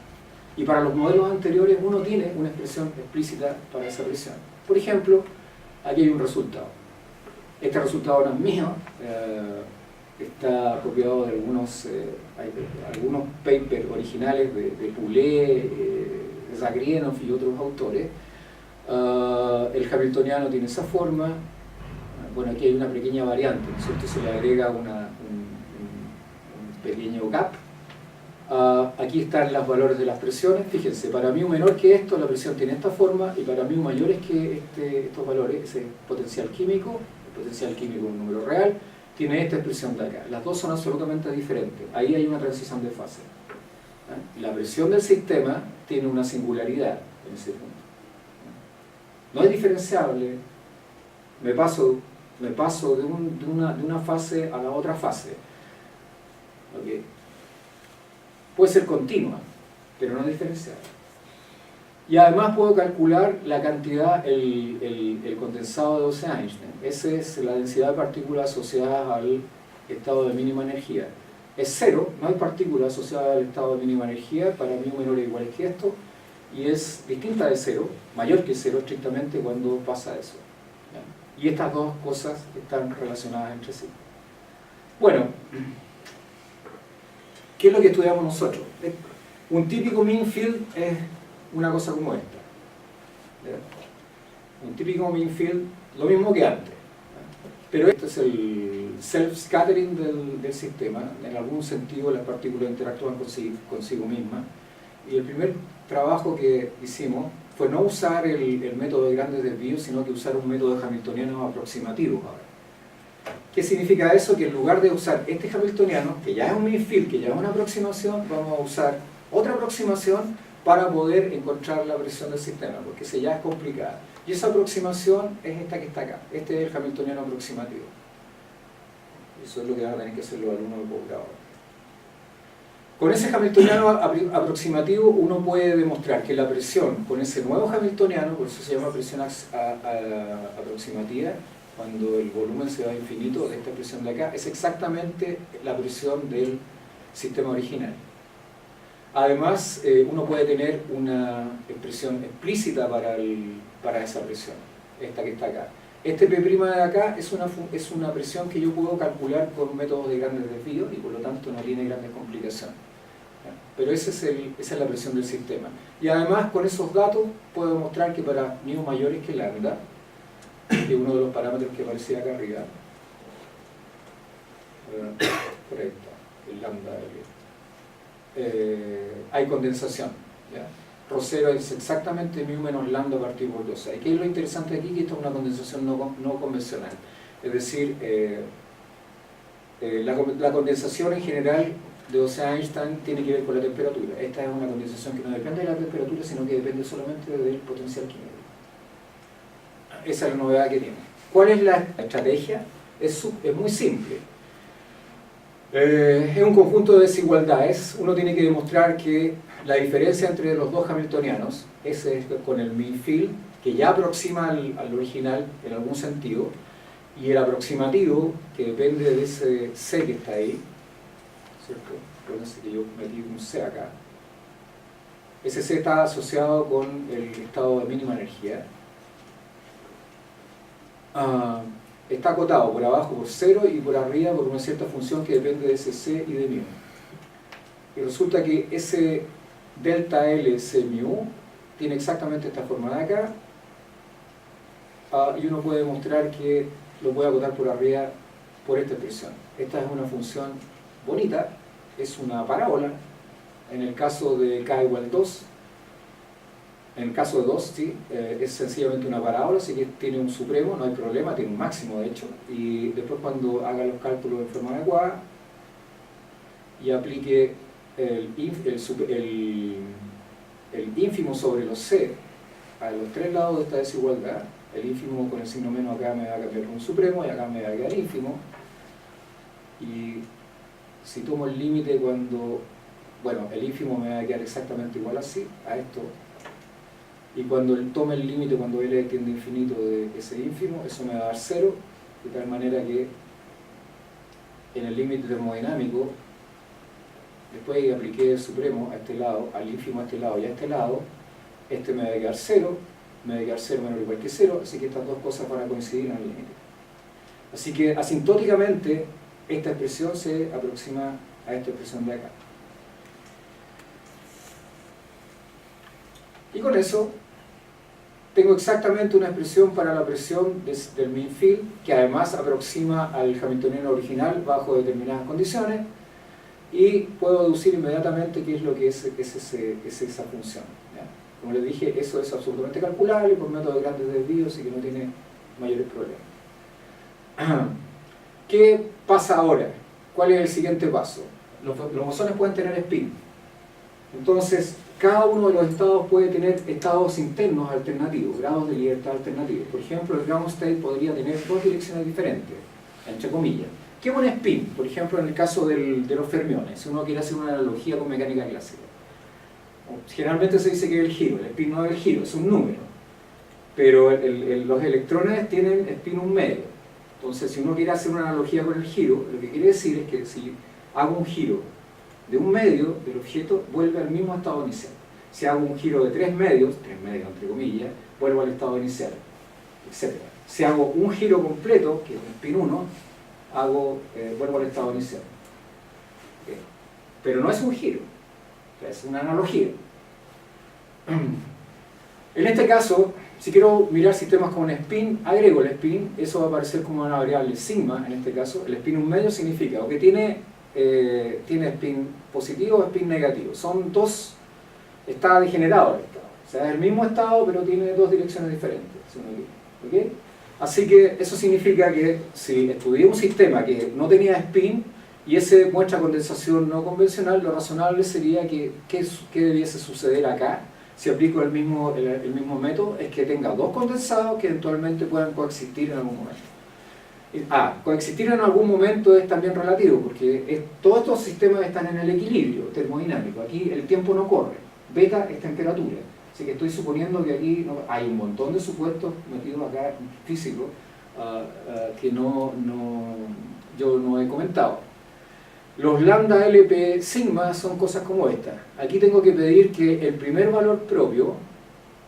Y para los modelos anteriores uno tiene una expresión explícita para esa presión. Por ejemplo, aquí hay un resultado. Este resultado no es mío, está apropiado de algunos papers originales de Poulet, Zagrienov y otros autores. El hamiltoniano tiene esa forma. Bueno, aquí hay una pequeña variante, ¿no es cierto? Se le agrega un pequeño gap. Aquí están los valores de las presiones. Fíjense, para μ menor que esto, la presión tiene esta forma, y para μ mayores que estos valores, ese potencial químico, el potencial químico es un número real, tiene esta expresión de acá. Las dos son absolutamente diferentes. Ahí hay una transición de fase. La presión del sistema tiene una singularidad en ese punto. No es diferenciable. Me paso de una fase a la otra fase. ¿Okay? Puede ser continua, pero no es diferenciable. Y además puedo calcular la cantidad, el condensado de Bose-Einstein. Esa es la densidad de partículas asociadas al estado de mínima energía. Es cero, no hay partículas asociadas al estado de mínima energía para μ menor o igual que esto, y es distinta de cero, mayor que cero estrictamente cuando pasa eso. ¿Ya? Y estas dos cosas están relacionadas entre sí. Bueno, ¿qué es lo que estudiamos nosotros? Un típico mean field es una cosa como esta. ¿Ya? Un típico mean field, lo mismo que antes. ¿Ya? Pero este es el self-scattering del sistema. En algún sentido las partículas interactúan consigo mismas. Y el primer trabajo que hicimos fue no usar el método de grandes desvíos, sino que usar un método hamiltoniano aproximativo ahora. ¿Qué significa eso? Que en lugar de usar este hamiltoniano, que ya es un mean-field, que ya es una aproximación, vamos a usar otra aproximación para poder encontrar la presión del sistema, porque esa ya es complicada. Y esa aproximación es esta que está acá. Este es el hamiltoniano aproximativo. Eso es lo que van a tener que hacer los alumnos de posgrado. Con ese hamiltoniano aproximativo uno puede demostrar que la presión con ese nuevo hamiltoniano, por eso se llama presión aproximativa, cuando el volumen se va a infinito de esta presión de acá, es exactamente la presión del sistema original. Además, uno puede tener una expresión explícita para esa presión, esta que está acá. Este P' de acá es una presión que yo puedo calcular con métodos de grandes desvíos y por lo tanto no tiene grandes complicaciones. Pero esa es la presión del sistema. Y además con esos datos puedo demostrar que para μ mayores que lambda, que es uno de los parámetros que aparecía acá arriba, por ahí está, el lambda, hay condensación. ¿Ya? Ρ0 es exactamente μ menos lambda partido por 2. ¿Y qué es lo interesante aquí? Que esta es una condensación no convencional. Es decir, la condensación en general de Bose-Einstein tiene que ver con la temperatura. Esta es una condensación que no depende de la temperatura, sino que depende solamente del potencial químico. Esa es la novedad que tiene. ¿Cuál es la estrategia? Es muy simple. Es un conjunto de desigualdades. Uno tiene que demostrar que la diferencia entre los dos hamiltonianos, ese es con el mean-field, que ya aproxima al original en algún sentido, y el aproximativo, que depende de ese C que está ahí, ¿cierto? Acuérdense que yo metí un C acá. Ese C está asociado con el estado de mínima energía. Está acotado por abajo por 0 y por arriba por una cierta función que depende de ese C y de μ. Y resulta que ese delta L C μ tiene exactamente esta forma de acá, y uno puede demostrar que lo puede acotar por arriba por esta expresión. Esta es una función bonita, es una parábola. En el caso de k igual 2, en el caso de 2, sí, es sencillamente una parábola, así que tiene un supremo, no hay problema, tiene un máximo de hecho, y después cuando haga los cálculos en forma adecuada y aplique el ínfimo sobre los C a los tres lados de esta desigualdad, el ínfimo con el signo menos acá me va a cambiar con un supremo y acá me va a quedar ínfimo, y si tomo el límite cuando, bueno, el ínfimo me va a quedar exactamente igual así, a esto, y cuando tome el límite, cuando L tiende a infinito de ese ínfimo, eso me va a dar 0, de tal manera que en el límite termodinámico, después que apliqué el supremo a este lado, al ínfimo a este lado y a este lado, este me va a quedar 0, me va a quedar 0 menos o igual que 0, así que estas dos cosas van a coincidir en el límite. Así que asintóticamente, esta expresión se aproxima a esta expresión de acá. Y con eso tengo exactamente una expresión para la presión del mean-field, que además aproxima al hamiltoniano original bajo determinadas condiciones, y puedo deducir inmediatamente qué es lo que es esa función. ¿Ya? Como les dije, eso es absolutamente calculable por método de grandes desvíos y que no tiene mayores problemas. ¿Qué pasa ahora? ¿Cuál es el siguiente paso? Los bosones pueden tener spin. Entonces, cada uno de los estados puede tener estados internos alternativos, grados de libertad alternativos. Por ejemplo, el ground state podría tener dos direcciones diferentes, entre comillas. ¿Qué es un spin? Por ejemplo, en el caso de los fermiones, si uno quiere hacer una analogía con mecánica clásica. Generalmente se dice que es el giro, el spin no es el giro, es un número. Pero los electrones tienen spin un medio. Entonces, si uno quiere hacer una analogía con el giro, lo que quiere decir es que si hago un giro de un medio del objeto, vuelve al mismo estado inicial. Si hago un giro de tres medios entre comillas, vuelvo al estado inicial, etc. Si hago un giro completo, que es un spin 1, vuelvo al estado inicial. ¿Okay? Pero no es un giro, es una analogía. En este caso, Si quiero mirar sistemas con spin, agrego el spin, eso va a aparecer como una variable sigma, en este caso. El spin un medio significa o que tiene spin positivo o spin negativo. Son dos, está degenerado el estado. O sea, es el mismo estado, pero tiene dos direcciones diferentes. ¿Okay? Así que eso significa que si estudié un sistema que no tenía spin y ese muestra condensación no convencional, lo razonable sería que ¿qué debiese suceder acá? Si aplico el mismo método, es que tenga dos condensados que eventualmente puedan coexistir en algún momento. Coexistir en algún momento es también relativo, porque todos estos sistemas están en el equilibrio termodinámico. Aquí el tiempo no corre, beta es temperatura. Así que estoy suponiendo que aquí hay un montón de supuestos metidos acá físicos que yo no he comentado. Los lambda LP sigma son cosas como esta. Aquí tengo que pedir que el primer valor propio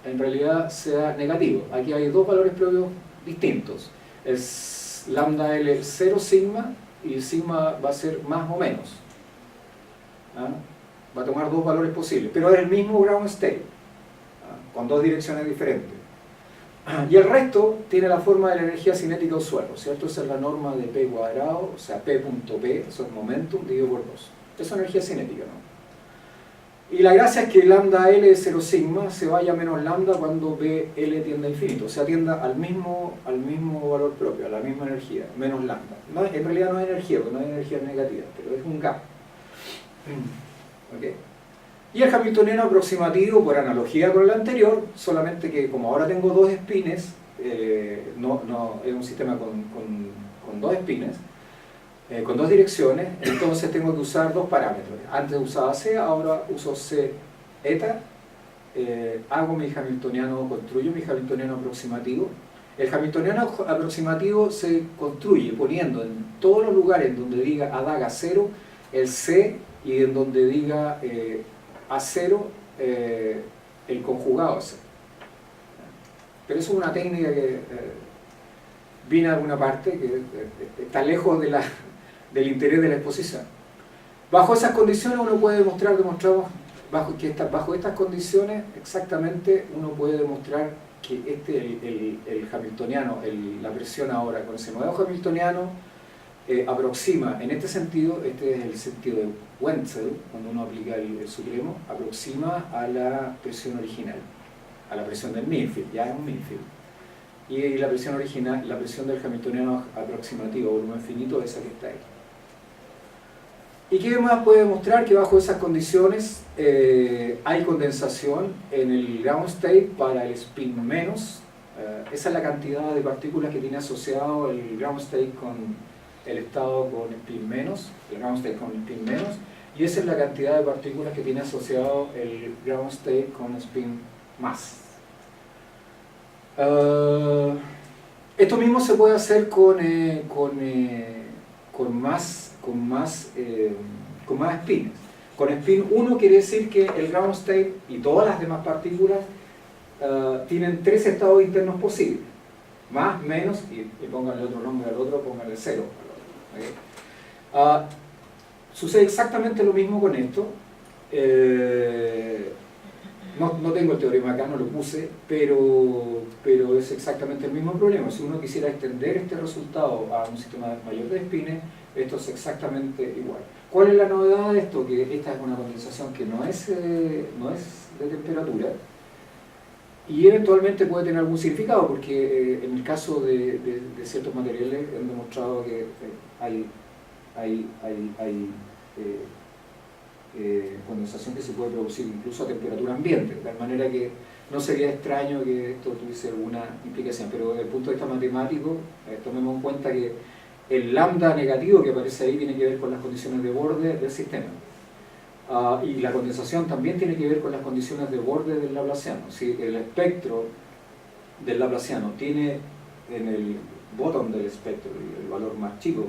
en realidad sea negativo. Aquí hay dos valores propios distintos. Es lambda L0 sigma y el sigma va a ser más o menos. Va a tomar dos valores posibles, pero es el mismo ground state, con dos direcciones diferentes. Y el resto tiene la forma de la energía cinética usual, ¿cierto? Esa es la norma de P cuadrado, o sea, P.P, eso es momentum, dividido por 2. Eso es energía cinética, ¿no? Y la gracia es que lambda L 0 sigma se vaya a menos lambda cuando BL tiende a infinito, o sea, tienda al mismo valor propio, a la misma energía, menos lambda. En realidad no hay energía, porque no hay energía negativa, pero es un gap. ¿Okay? Y el hamiltoniano aproximativo, por analogía con el anterior, solamente que como ahora tengo dos spines, es un sistema con dos spines, con dos direcciones, entonces tengo que usar dos parámetros. Antes usaba C, ahora uso C eta, construyo mi hamiltoniano aproximativo. El hamiltoniano aproximativo se construye poniendo en todos los lugares donde diga adaga 0 el C y en donde diga A0 el conjugado C. Pero eso es una técnica que viene de alguna parte, que está lejos del interés de la exposición. Bajo esas condiciones uno puede demostramos bajo estas condiciones exactamente uno puede demostrar que el hamiltoniano, la presión ahora con ese nuevo hamiltoniano aproxima, en este sentido, este es el sentido de Wenzel, cuando uno aplica el supremo, aproxima a la presión original, a la presión del Millfield, ya es un Millfield. Y la presión original, la presión del hamiltoniano aproximativo, volumen finito, esa que está ahí. ¿Y qué más puede demostrar? Que bajo esas condiciones hay condensación en el ground state para el spin menos. Esa es la cantidad de partículas que tiene asociado el ground state con el estado con spin menos, el ground state con spin menos, y esa es la cantidad de partículas que tiene asociado el ground state con spin más. Esto mismo se puede hacer con más spins. Con spin 1 quiere decir que el ground state y todas las demás partículas tienen tres estados internos posibles. Más, menos, y pónganle otro nombre al otro, pónganle 0. ¿Okay? Sucede exactamente lo mismo con esto. No tengo el teorema acá, no lo puse, pero es exactamente el mismo problema. Si uno quisiera extender este resultado a un sistema mayor de spines, esto es exactamente igual. ¿Cuál es la novedad de esto? Que esta es una condensación que no es de temperatura y eventualmente puede tener algún significado, porque en el caso de ciertos materiales han demostrado que hay condensación que se puede producir incluso a temperatura ambiente, de tal manera que no sería extraño que esto tuviese alguna implicación, pero desde el punto de vista matemático, tomemos en cuenta que el lambda negativo que aparece ahí tiene que ver con las condiciones de borde del sistema. Y la condensación también tiene que ver con las condiciones de borde del laplaciano. Si el espectro del laplaciano tiene en el bottom del espectro el valor más chico,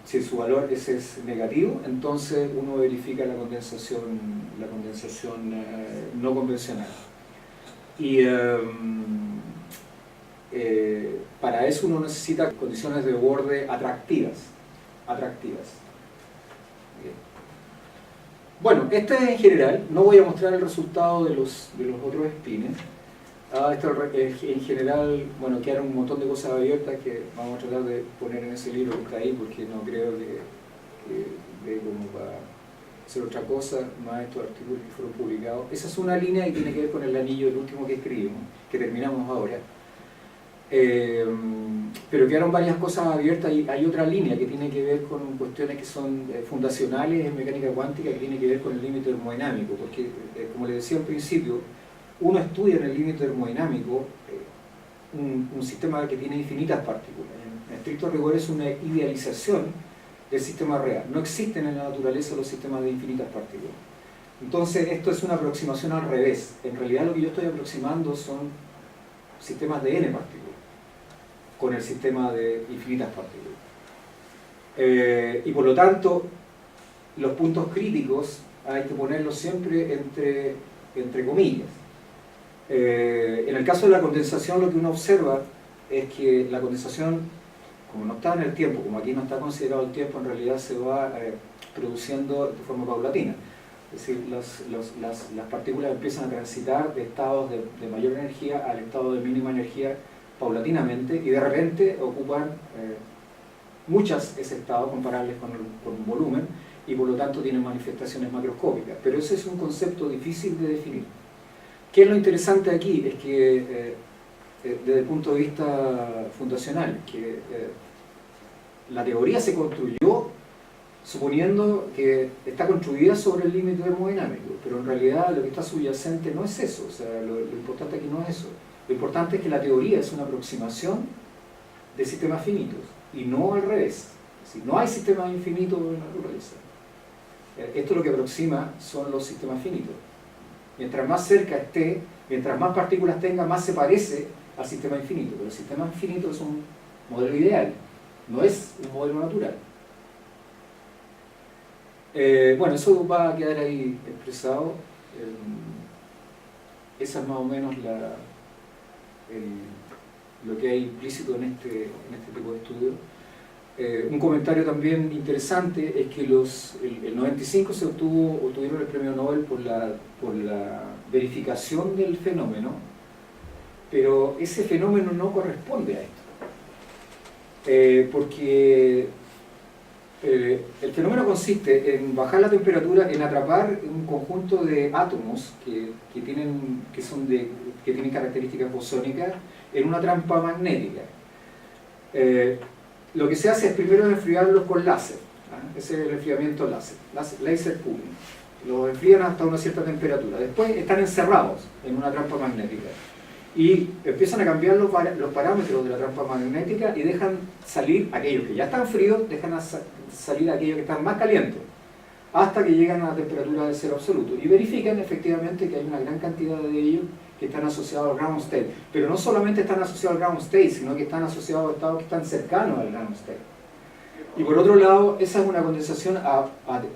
si su valor ese es negativo, entonces uno verifica la condensación no convencional. Y para eso uno necesita condiciones de borde atractivas. Bueno, este en general, no voy a mostrar el resultado de los otros spines, En general, bueno, quedaron un montón de cosas abiertas que vamos a tratar de poner en ese libro que está ahí, porque no creo que dé como para hacer otra cosa, más estos artículos que fueron publicados. Esa es una línea que tiene que ver con el anillo, el último que escribimos, que terminamos ahora. Pero quedaron varias cosas abiertas y hay otra línea que tiene que ver con cuestiones que son fundacionales en mecánica cuántica, que tiene que ver con el límite termodinámico, porque como les decía al principio, uno estudia en el límite termodinámico un sistema que tiene infinitas partículas. En estricto rigor es una idealización del sistema real. No existen en la naturaleza los sistemas de infinitas partículas. Entonces esto es una aproximación al revés. En realidad lo que yo estoy aproximando son sistemas de n partículas con el sistema de infinitas partículas. Y por lo tanto, los puntos críticos hay que ponerlos siempre entre comillas. En el caso de la condensación, lo que uno observa es que la condensación, como no está en el tiempo, como aquí no está considerado el tiempo, en realidad se va produciendo de forma paulatina. Es decir, las partículas empiezan a transitar de estados de mayor energía al estado de mínima energía paulatinamente, y de repente ocupan muchas ese estado comparables con un volumen, y por lo tanto tienen manifestaciones macroscópicas. Pero ese es un concepto difícil de definir. ¿Qué es lo interesante aquí? Es que desde el punto de vista fundacional, que la teoría se construyó suponiendo que está construida sobre el límite termodinámico, pero en realidad lo que está subyacente no es eso. O sea, lo importante aquí no es eso. Lo importante es que la teoría es una aproximación de sistemas finitos, y no al revés. Es decir, no hay sistemas infinitos en la naturaleza. Esto lo que aproxima son los sistemas finitos. Mientras más cerca esté, mientras más partículas tenga, más se parece al sistema infinito. Pero el sistema infinito es un modelo ideal, no es un modelo natural. Bueno, eso va a quedar ahí expresado. Esa es más o menos lo que hay implícito en este tipo de estudio. Un comentario también interesante es que el 95 obtuvieron el premio Nobel por la verificación del fenómeno, pero ese fenómeno no corresponde a esto. Porque el fenómeno consiste en bajar la temperatura, en atrapar un conjunto de átomos que tienen características bosónicas en una trampa magnética. Lo que se hace es primero enfriarlos con láser. Ese es el enfriamiento láser, laser cooling. Los enfrían hasta una cierta temperatura. Después están encerrados en una trampa magnética y empiezan a cambiar los parámetros de la trampa magnética y dejan salir aquellos que ya están fríos, dejan salir aquellos que están más calientes, hasta que llegan a la temperatura de cero absoluto, y verifican efectivamente que hay una gran cantidad de ellos que están asociados al ground state. Pero no solamente están asociados al ground state, sino que están asociados a estados que están cercanos al ground state. Y por otro lado, esa es una condensación a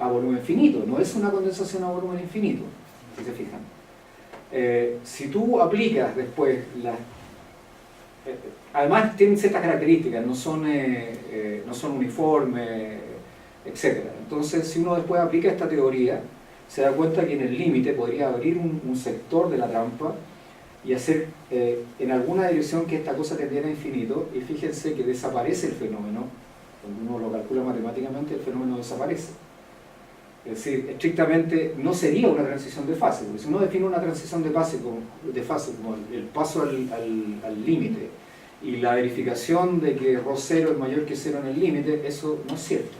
volumen finito, no es una condensación a volumen infinito, si se fijan. Si tú aplicas después además tienen ciertas características, no son uniformes, etc. Entonces, si uno después aplica esta teoría, se da cuenta que en el límite podría abrir un sector de la trampa y hacer en alguna dirección que esta cosa tendiera a infinito, y fíjense que desaparece el fenómeno. Cuando uno lo calcula matemáticamente, el fenómeno desaparece. Es decir, estrictamente no sería una transición de fase, porque si uno define una transición de fase como el paso al límite y la verificación de que ρ0 es mayor que 0 en el límite, eso no es cierto.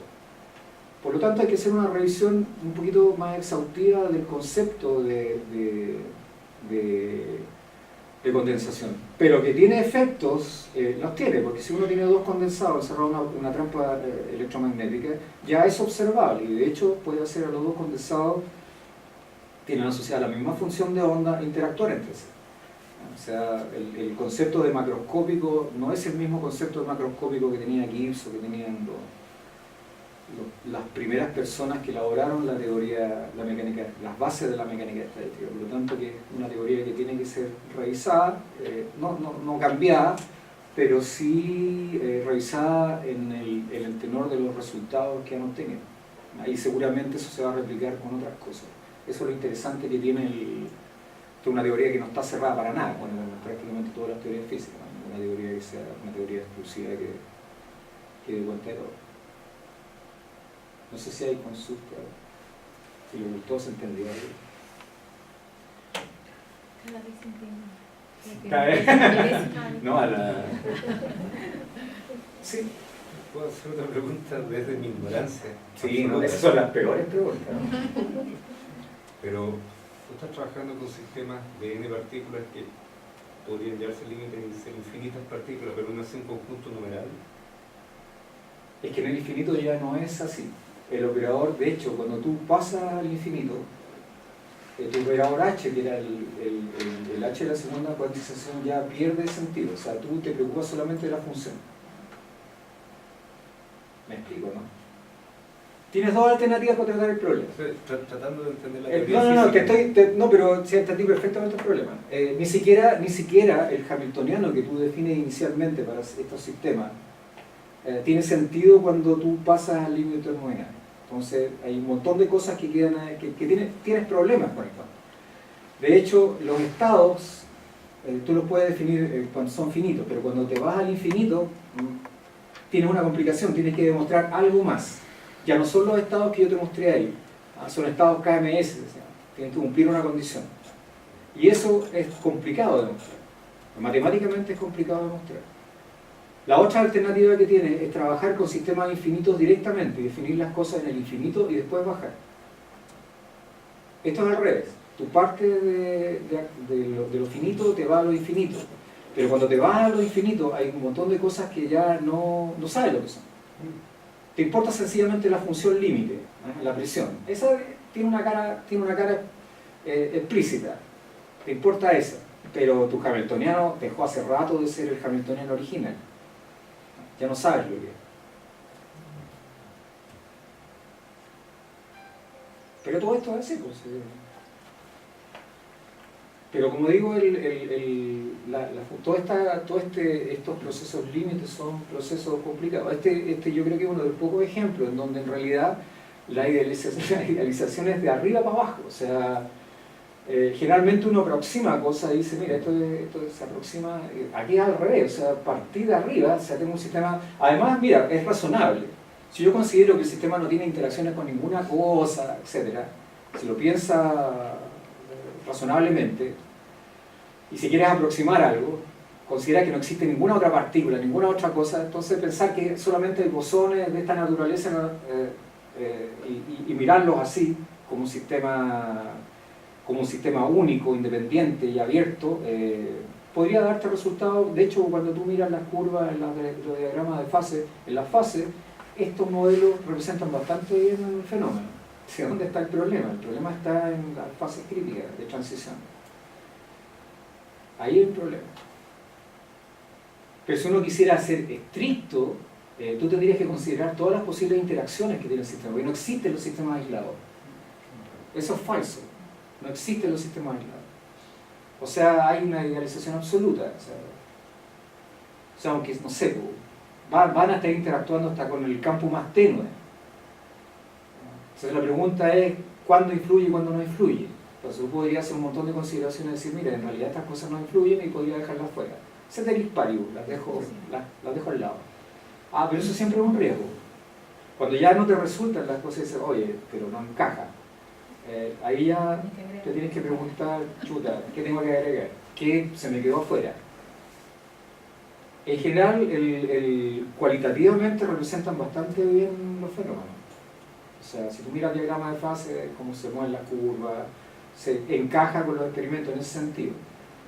Por lo tanto, hay que hacer una revisión un poquito más exhaustiva del concepto de condensación. Pero que tiene efectos, los tiene, porque si uno tiene dos condensados encerrados en una trampa electromagnética, ya es observable, y de hecho puede hacer a los dos condensados, tienen asociada la misma función de onda, interactuar entre sí. O sea, el concepto de macroscópico no es el mismo concepto de macroscópico que tenía Gibbs o que tenían las primeras personas que elaboraron la teoría, la mecánica, las bases de la mecánica estadística. Por lo tanto, que es una teoría que tiene que ser revisada, no cambiada, pero sí revisada en el tenor de los resultados que han obtenido. Ahí seguramente eso se va a replicar con otras cosas. Eso es lo interesante que tiene Esto es una teoría que no está cerrada para nada, bueno, prácticamente todas las teorías físicas, ¿no? Una teoría que sea una teoría exclusiva que dé cuenta de todo. No sé si hay consulta, si lo gustó, se entendió. Cada vez entiendo. No, a la... Sí. ¿Puedo hacer otra pregunta desde mi ignorancia? Sí, no, esas son las peores preguntas. Pero tú estás trabajando con sistemas de n partículas que podrían llevarse al límite de ser infinitas partículas, pero no es un conjunto numeral. Es que en el infinito ya no es así. El operador, de hecho, cuando tú pasas al infinito, tu operador h, que era el h de la segunda cuantización, ya pierde sentido. O sea, tú te preocupas solamente de la función. Me explico, ¿no? Tienes dos alternativas para tratar el problema. Tratando de entender la teoría física. No, pero sí, entendí perfectamente el problema. Ni siquiera el hamiltoniano que tú defines inicialmente para estos sistemas tiene sentido cuando tú pasas al límite termodinámico. Entonces hay un montón de cosas que quedan que tienes problemas con esto. De hecho, los estados tú los puedes definir cuando son finitos, pero cuando te vas al infinito tienes una complicación, tienes que demostrar algo más. Ya no son los estados que yo te mostré ahí, son estados KMS, tienes que cumplir una condición. Y eso es complicado de demostrar. Matemáticamente es complicado de demostrar. La otra alternativa que tienes es trabajar con sistemas infinitos directamente y definir las cosas en el infinito y después bajar. Esto es al revés. Tu parte de lo finito te va a lo infinito. Pero cuando te vas a lo infinito hay un montón de cosas que ya no sabes lo que son. Te importa sencillamente la función límite, la presión. Esa tiene una cara explícita. Te importa esa. Pero tu hamiltoniano dejó hace rato de ser el hamiltoniano original. Ya no sabes lo que es. Pero todo esto es así, pues. Pero como digo, estos procesos límites son procesos complicados. Yo creo que es uno de los pocos ejemplos en donde en realidad la idealización es de arriba para abajo. O sea, generalmente uno aproxima cosas y dice, mira, esto se aproxima, aquí es al revés, o sea, partir de arriba, o sea, tengo un sistema, además, mira, es razonable. Si yo considero que el sistema no tiene interacciones con ninguna cosa, etcétera, si lo piensa razonablemente, y si quieres aproximar algo, considera que no existe ninguna otra partícula, ninguna otra cosa, entonces pensar que solamente hay bosones de esta naturaleza y mirarlos así, como un sistema único, independiente y abierto, podría darte resultados. De hecho, cuando tú miras las curvas en los diagramas de fase, en las fases, estos modelos representan bastante bien el fenómeno. ¿Sí? ¿Dónde está el problema? El problema está en las fases críticas de transición. Ahí hay un problema. Pero si uno quisiera ser estricto, tú tendrías que considerar todas las posibles interacciones que tiene el sistema, porque no existen los sistemas aislados. Eso es falso. No existen los sistemas aislados. O sea, hay una idealización absoluta. O sea, aunque, no sé, van a estar interactuando hasta con el campo más tenue. Entonces la pregunta es, ¿cuándo influye y cuándo no influye? Entonces yo podría hacer un montón de consideraciones y decir, mira, en realidad estas cosas no influyen y podría dejarlas fuera. Ceteris paribus, las dejo al lado. Ah, pero eso siempre es un riesgo. Cuando ya no te resultan las cosas y dices, oye, pero no encaja. Ahí ya te tienes que preguntar, chuta, ¿qué tengo que agregar? ¿Qué se me quedó afuera? En general, cualitativamente representan bastante bien los fenómenos. O sea, si tú miras el diagrama de fase, cómo se mueven las curvas, se encaja con los experimentos en ese sentido.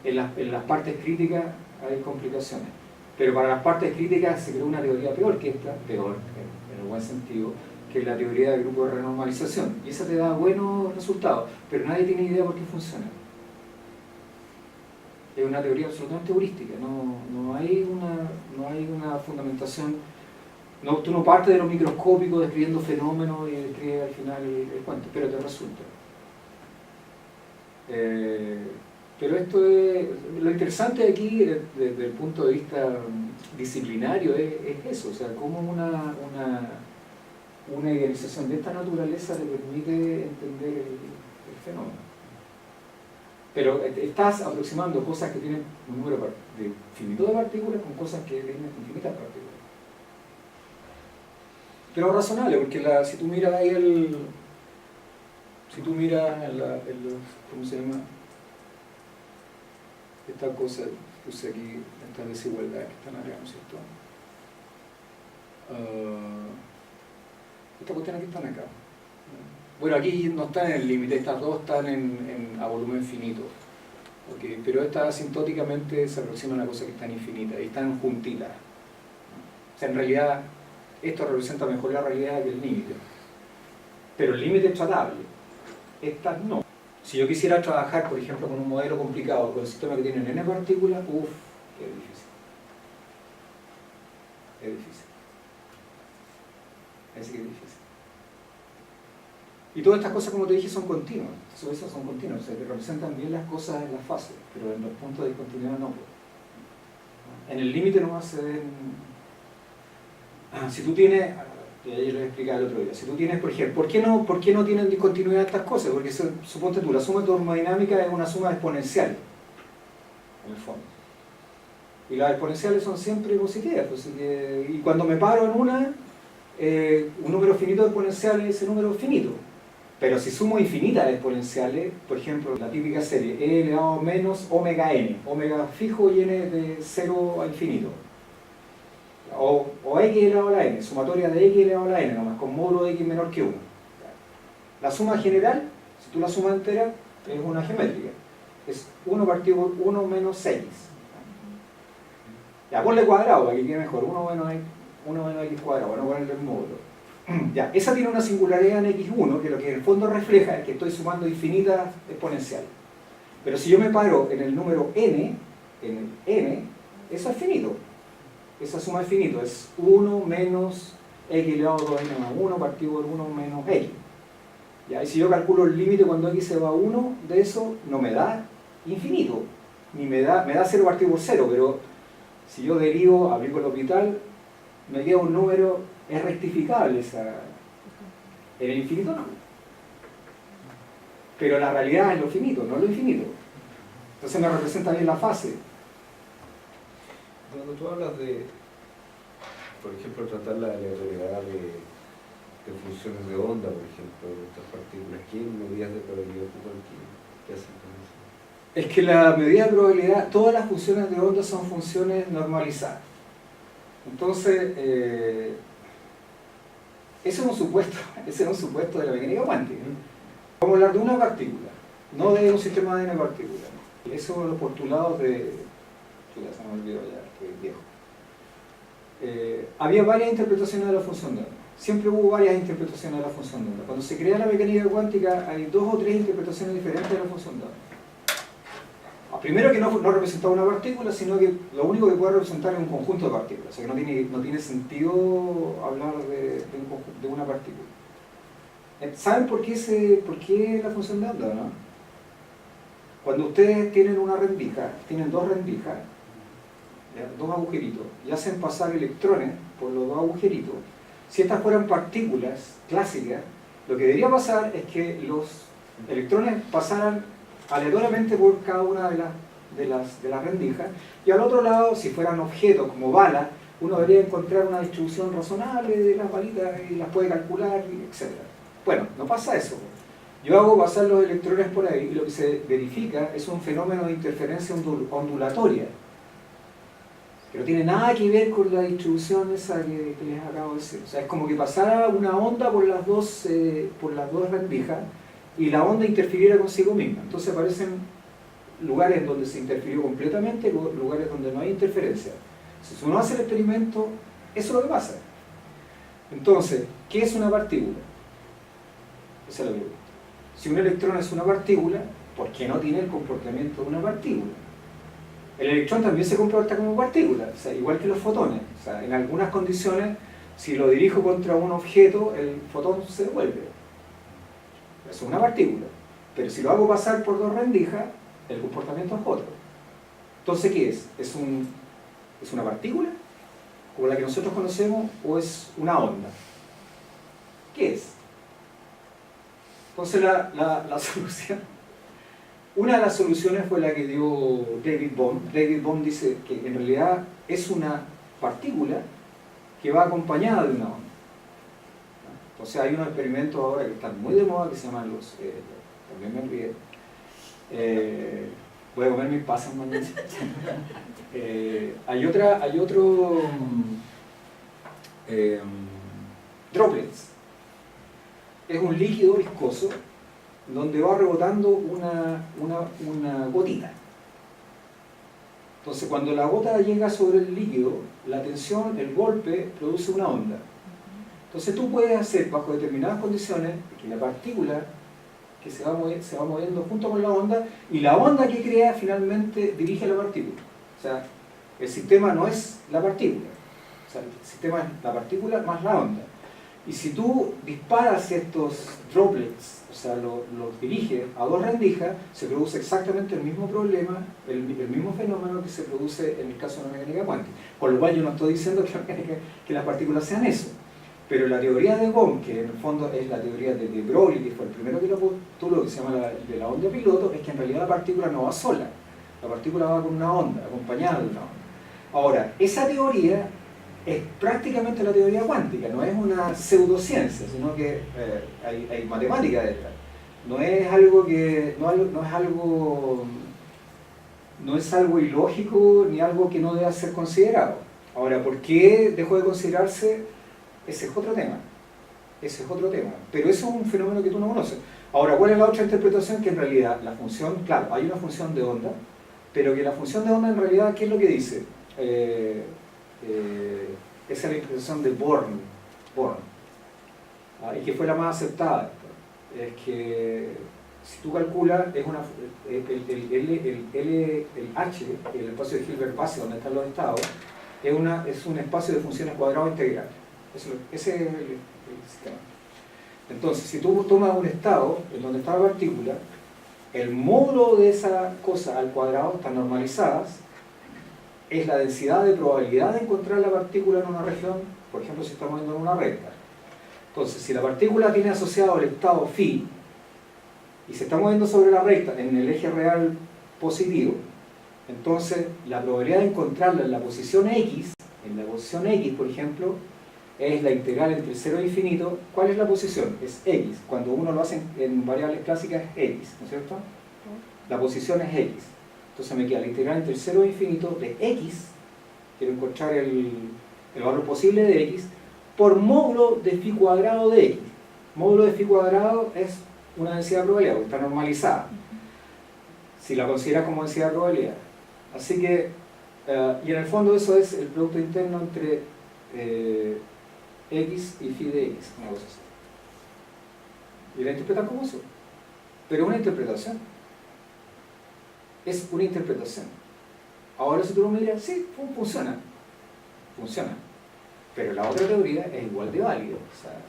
En las partes críticas hay complicaciones. Pero para las partes críticas se creó una teoría peor que esta, peor, en el buen sentido, que es la teoría del grupo de renormalización. Y esa te da buenos resultados, pero nadie tiene idea por qué funciona. Es una teoría absolutamente heurística, no hay una fundamentación. Tú no partes de lo microscópico describiendo fenómenos y describes al final el cuento, pero te resulta. Pero lo interesante aquí, desde el punto de vista disciplinario, es eso, o sea, cómo una idealización de esta naturaleza le permite entender el fenómeno. Pero estás aproximando cosas que tienen un número de finito de partículas con cosas que tienen infinitas partículas. Pero razonable, porque si tú miras ahí ¿cómo se llama? Esta cosa, puse aquí, estas desigualdades que están acá, ¿no es cierto? Estas cuestiones que están acá. Bueno, aquí no están en el límite, estas dos están a volumen finito. Okay, pero estas asintóticamente se aproximan a una cosa que está infinita y están juntitas. O sea, en realidad, esto representa mejor la realidad que el límite. Pero el límite es tratable. Estas no. Si yo quisiera trabajar, por ejemplo, con un modelo complicado, con el sistema que tiene n partículas, uff, es difícil. Es difícil. Así que es difícil. Y todas estas cosas, como te dije, son continuas. Entonces, esas son continuas, o sea, que representan bien las cosas en las fases, pero en los puntos de discontinuidad no. En el límite nomás se ven... Si tú tienes... Yo les explicaba el otro día. Si tú tienes, por ejemplo, ¿por qué no tienen discontinuidad estas cosas? Porque suponte tú, la suma termodinámica es una suma exponencial, en el fondo. Y las exponenciales son siempre positivas. Pues, y cuando me paro en una, un número finito de exponenciales es ese número finito. Pero si sumo infinitas exponenciales, por ejemplo, la típica serie e elevado a menos omega n, omega fijo y n de 0 a infinito. O x elevado a la n, sumatoria de x elevado a la n, nomás, con módulo de x menor que 1. La suma general, si tú la sumas entera, es una geométrica. Es 1 partido por 1 menos x. Ya, ponle cuadrado para que quede mejor. 1 menos x cuadrado, para no ponerle el módulo. Ya, esa tiene una singularidad en x1, que lo que en el fondo refleja es que estoy sumando infinitas exponenciales. Pero si yo me paro en el número n, eso es finito. Esa suma es finito, es 1 menos x elevado a 2n más 1 partido por 1 menos x. ¿Ya? Y si yo calculo el límite cuando x se va a 1, de eso no me da infinito, ni me da 0 partido por 0, pero si yo derivo, aplico el orbital, me queda un número, es rectificable en el infinito no. Pero la realidad es lo finito, no lo infinito. Entonces me representa bien la fase. Cuando tú hablas de, por ejemplo, tratar la aleatoriedad de funciones de onda, por ejemplo, de estas partículas, ¿qué medidas de probabilidad ocupan? ¿Qué hacen con eso? Es que la medida de probabilidad, todas las funciones de onda son funciones normalizadas. Entonces, ese es un supuesto de la mecánica cuántica. Vamos a hablar de una partícula, no de un sistema de n partículas. Ese es uno de los postulados de... Se me olvidó ya, estoy viejo. Había varias interpretaciones de la función de onda. Siempre hubo varias interpretaciones de la función de onda. Cuando se crea la mecánica cuántica hay 2 o 3 interpretaciones diferentes de la función de onda. Primero que no representaba una partícula, sino que lo único que puede representar es un conjunto de partículas. O sea que no tiene sentido hablar de una partícula. ¿Saben por qué la función de onda, no? Cuando ustedes tienen una rendija, tienen 2 rendijas, 2 agujeritos, y hacen pasar electrones por los 2 agujeritos, si estas fueran partículas clásicas, lo que debería pasar es que los electrones pasaran aleatoriamente por cada una de las rendijas, y al otro lado, si fueran objetos como balas, uno debería encontrar una distribución razonable de las balitas y las puede calcular, etc. Bueno, no pasa eso. Yo hago pasar los electrones por ahí y lo que se verifica es un fenómeno de interferencia ondulatoria, que no tiene nada que ver con la distribución esa que les acabo de decir. O sea, es como que pasara una onda por las dos rendijas y la onda interfiriera consigo misma. Entonces aparecen lugares donde se interfirió completamente, lugares donde no hay interferencia. Si uno hace el experimento, eso es lo que pasa. Entonces, ¿qué es una partícula? Esa es la pregunta. Si un electrón es una partícula, ¿por qué no tiene el comportamiento de una partícula? El electrón también se comporta como partícula, o sea, igual que los fotones. O sea, en algunas condiciones, si lo dirijo contra un objeto, el fotón se devuelve. Es una partícula. Pero si lo hago pasar por 2 rendijas, el comportamiento es otro. Entonces, ¿qué es? ¿Es una partícula? ¿Como la que nosotros conocemos? ¿O es una onda? ¿Qué es? Entonces la solución Una de las soluciones fue la que dio David Bohm. David Bohm dice que en realidad es una partícula que va acompañada de una onda. Entonces hay unos experimentos ahora que están muy de moda que se llaman los... también me olvidé. Voy a comer mis pasas mañana. Hay otro... droplets. Es un líquido viscoso donde va rebotando una gotita. Entonces cuando la gota llega sobre el líquido, la tensión, el golpe, produce una onda. Entonces tú puedes hacer bajo determinadas condiciones que la partícula que se va moviendo junto con la onda, y la onda que crea finalmente dirige la partícula. O sea, el sistema no es la partícula. O sea, el sistema es la partícula más la onda. Y si tú disparas estos droplets, o sea, los diriges a dos rendijas, se produce exactamente el mismo problema, el mismo fenómeno que se produce en el caso de la mecánica cuántica. Por lo cual yo no estoy diciendo que las partículas sean eso. Pero la teoría de Bohm, que en el fondo es la teoría de Broglie, que fue el primero que lo postuló, que se llama de la onda piloto, es que en realidad la partícula no va sola. La partícula va con una onda, acompañada de una onda. Ahora, esa teoría es prácticamente la teoría cuántica, no es una pseudociencia, sino que hay matemática detrás. No es algo que no es algo ilógico ni algo que no deba ser considerado. Ahora, ¿por qué dejó de considerarse? Ese es otro tema. Ese es otro tema. Pero eso es un fenómeno que tú no conoces. Ahora, ¿cuál es la otra interpretación? Que en realidad la función, claro, hay una función de onda, pero que la función de onda en realidad, ¿qué es lo que dice? Esa es la interpretación de Born, y que fue la más aceptada. Es que si tú calculas, es una, el H, el espacio de Hilbert base donde están los estados, es un espacio de funciones cuadradas integrales. Ese es el sistema. Entonces, si tú tomas un estado en donde está la partícula, el módulo de esa cosa al cuadrado están normalizadas, es la densidad de probabilidad de encontrar la partícula en una región, por ejemplo, si estamos viendo en una recta. Entonces, si la partícula tiene asociado el estado phi y se está moviendo sobre la recta en el eje real positivo, entonces la probabilidad de encontrarla en la posición X, por ejemplo, es la integral entre 0 e infinito. ¿Cuál es la posición? Es X. Cuando uno lo hace en variables clásicas es X, ¿no es cierto? La posición es X. Entonces me queda la integral entre 0 e infinito de X, quiero encontrar el valor posible de X, por módulo de phi cuadrado de X. Módulo de phi cuadrado es una densidad de probabilidad, porque está normalizada. Si la consideras como densidad de probabilidad. Así que, y en el fondo eso es el producto interno entre X y phi de X, una cosa así. Y la interpretan como eso. Pero es una interpretación. Es una interpretación. Ahora si tú lo miras, sí, funciona. Funciona. Pero la otra teoría es igual de válida. O sea,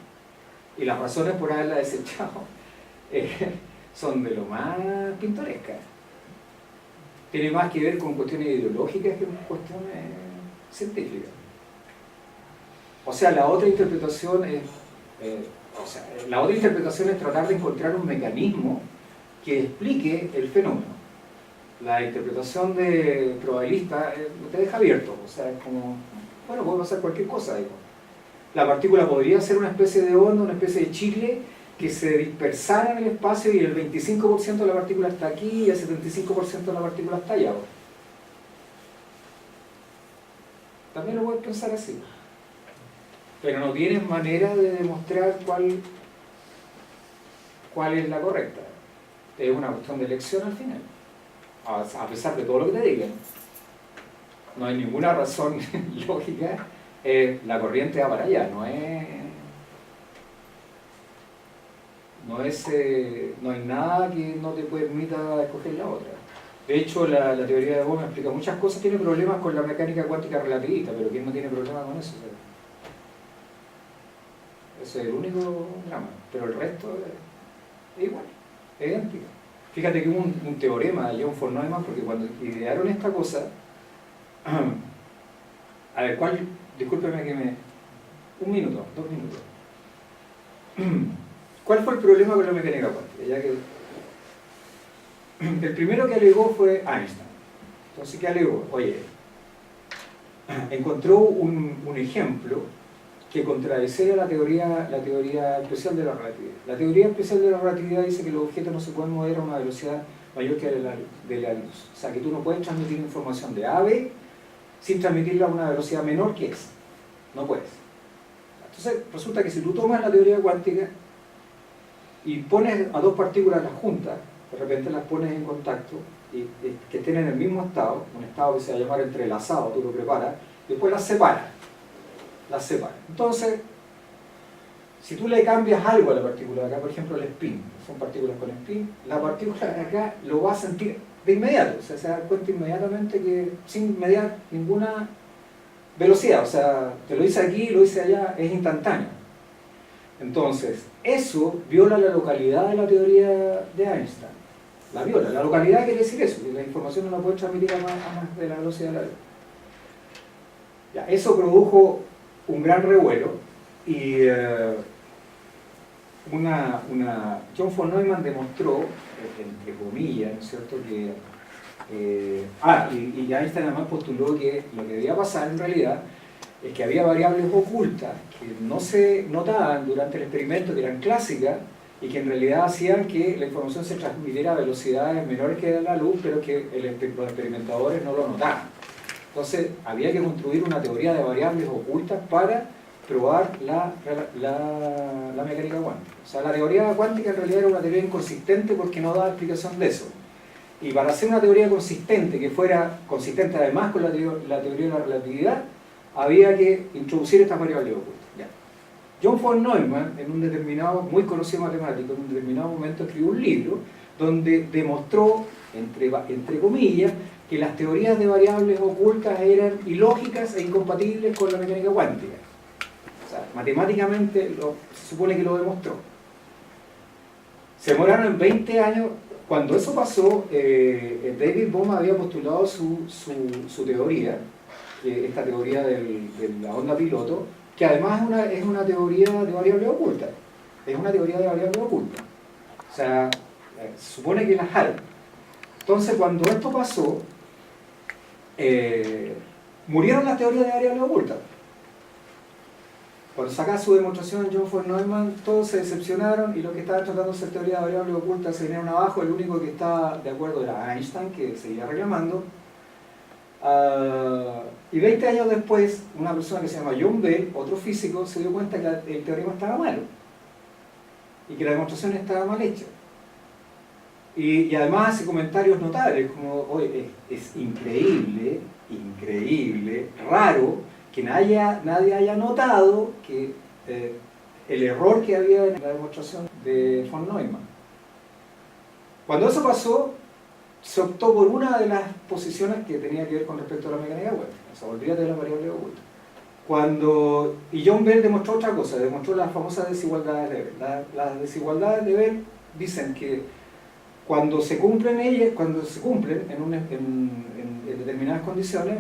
y las razones por haberla desechado son de lo más pintorescas. Tiene más que ver con cuestiones ideológicas que con cuestiones científicas. O sea, la otra interpretación es tratar de encontrar un mecanismo que explique el fenómeno. La interpretación de probabilista te deja abierto, o sea, es como, bueno, puede pasar cualquier cosa. Digo. La partícula podría ser una especie de onda, una especie de chicle que se dispersara en el espacio y el 25% de la partícula está aquí y el 75% de la partícula está allá. También lo puedes pensar así. Pero no tienes manera de demostrar cuál es la correcta. Es una cuestión de elección al final. A pesar de todo lo que te digan. No hay ninguna razón lógica. La corriente va para allá, no hay nada que no te permita escoger la otra. De hecho, la teoría de Bohm explica muchas cosas, tiene problemas con la mecánica cuántica relativista, pero ¿quién no tiene problema con eso? Ese es el único drama, pero el resto es igual, es idéntico. Fíjate que hubo un teorema de John von Neumann, porque cuando idearon esta cosa, a ver, discúlpeme que un minuto, 2 minutos. ¿Cuál fue el problema con la mecánica cuántica? Ya que El primero que alegó fue Einstein. Entonces, ¿qué alegó? Oye, encontró un ejemplo que contradecía la teoría especial de la relatividad. La teoría especial de la relatividad dice que los objetos no se pueden mover a una velocidad mayor que de la luz. O sea, que tú no puedes transmitir información de A a B sin transmitirla a una velocidad menor que esa. No puedes. Entonces, resulta que si tú tomas la teoría cuántica y pones a dos partículas juntas, de repente las pones en contacto y que estén en el mismo estado, un estado que se va a llamar entrelazado, tú lo preparas, y después las separas. Entonces, si tú le cambias algo a la partícula de acá, por ejemplo el spin, son partículas con spin, la partícula de acá lo va a sentir de inmediato, o sea, se da cuenta inmediatamente que sin mediar ninguna velocidad, o sea, te lo hice aquí, lo hice allá, es instantáneo. Entonces, eso viola la localidad de la teoría de Einstein. La viola. La localidad quiere decir eso, que la información no la puedes transmitir a más de la velocidad de la luz. Ya, eso produjo un gran revuelo y John von Neumann demostró, entre comillas, ¿no es cierto?, que y Einstein además postuló que lo que debía pasar en realidad es que había variables ocultas que no se notaban durante el experimento, que eran clásicas y que en realidad hacían que la información se transmitiera a velocidades menores que la luz, pero que los experimentadores no lo notaban. Entonces había que construir una teoría de variables ocultas para probar la mecánica cuántica. O sea, la teoría cuántica en realidad era una teoría inconsistente porque no daba explicación de eso. Y para hacer una teoría consistente, que fuera consistente además con la teoría de la relatividad, había que introducir estas variables ocultas. Ya. John von Neumann, en un determinado, muy conocido matemático, en un determinado momento escribió un libro donde demostró, entre comillas, que las teorías de variables ocultas eran ilógicas e incompatibles con la mecánica cuántica. O sea, matemáticamente se supone que lo demostró. Se demoraron 20 años. Cuando eso pasó, David Bohm había postulado su teoría, esta teoría de la onda piloto, que además es una teoría de variables ocultas. Es una teoría de variables ocultas. O sea, se supone que las hay. Entonces, cuando esto pasó, murieron las teorías de variables ocultas. Cuando saca su demostración John von Neumann, todos se decepcionaron y los que estaban tratando de hacer teoría de variables ocultas se vinieron abajo. El único que estaba de acuerdo era Einstein, que seguía reclamando. Y 20 años después, una persona que se llama John Bell, otro físico, se dio cuenta que el teorema estaba malo y que la demostración estaba mal hecha. Y además hace comentarios notables como: oye, es increíble, raro que nadie haya notado que el error que había en la demostración de von Neumann. Cuando eso pasó, se optó por una de las posiciones que tenía que ver con respecto a la mecánica cuántica, o sea, olvídate de la variable oculta. Y John Bell demostró otra cosa, demostró las famosas desigualdades de Bell. Las desigualdades de Bell dicen que cuando se cumplen en determinadas condiciones,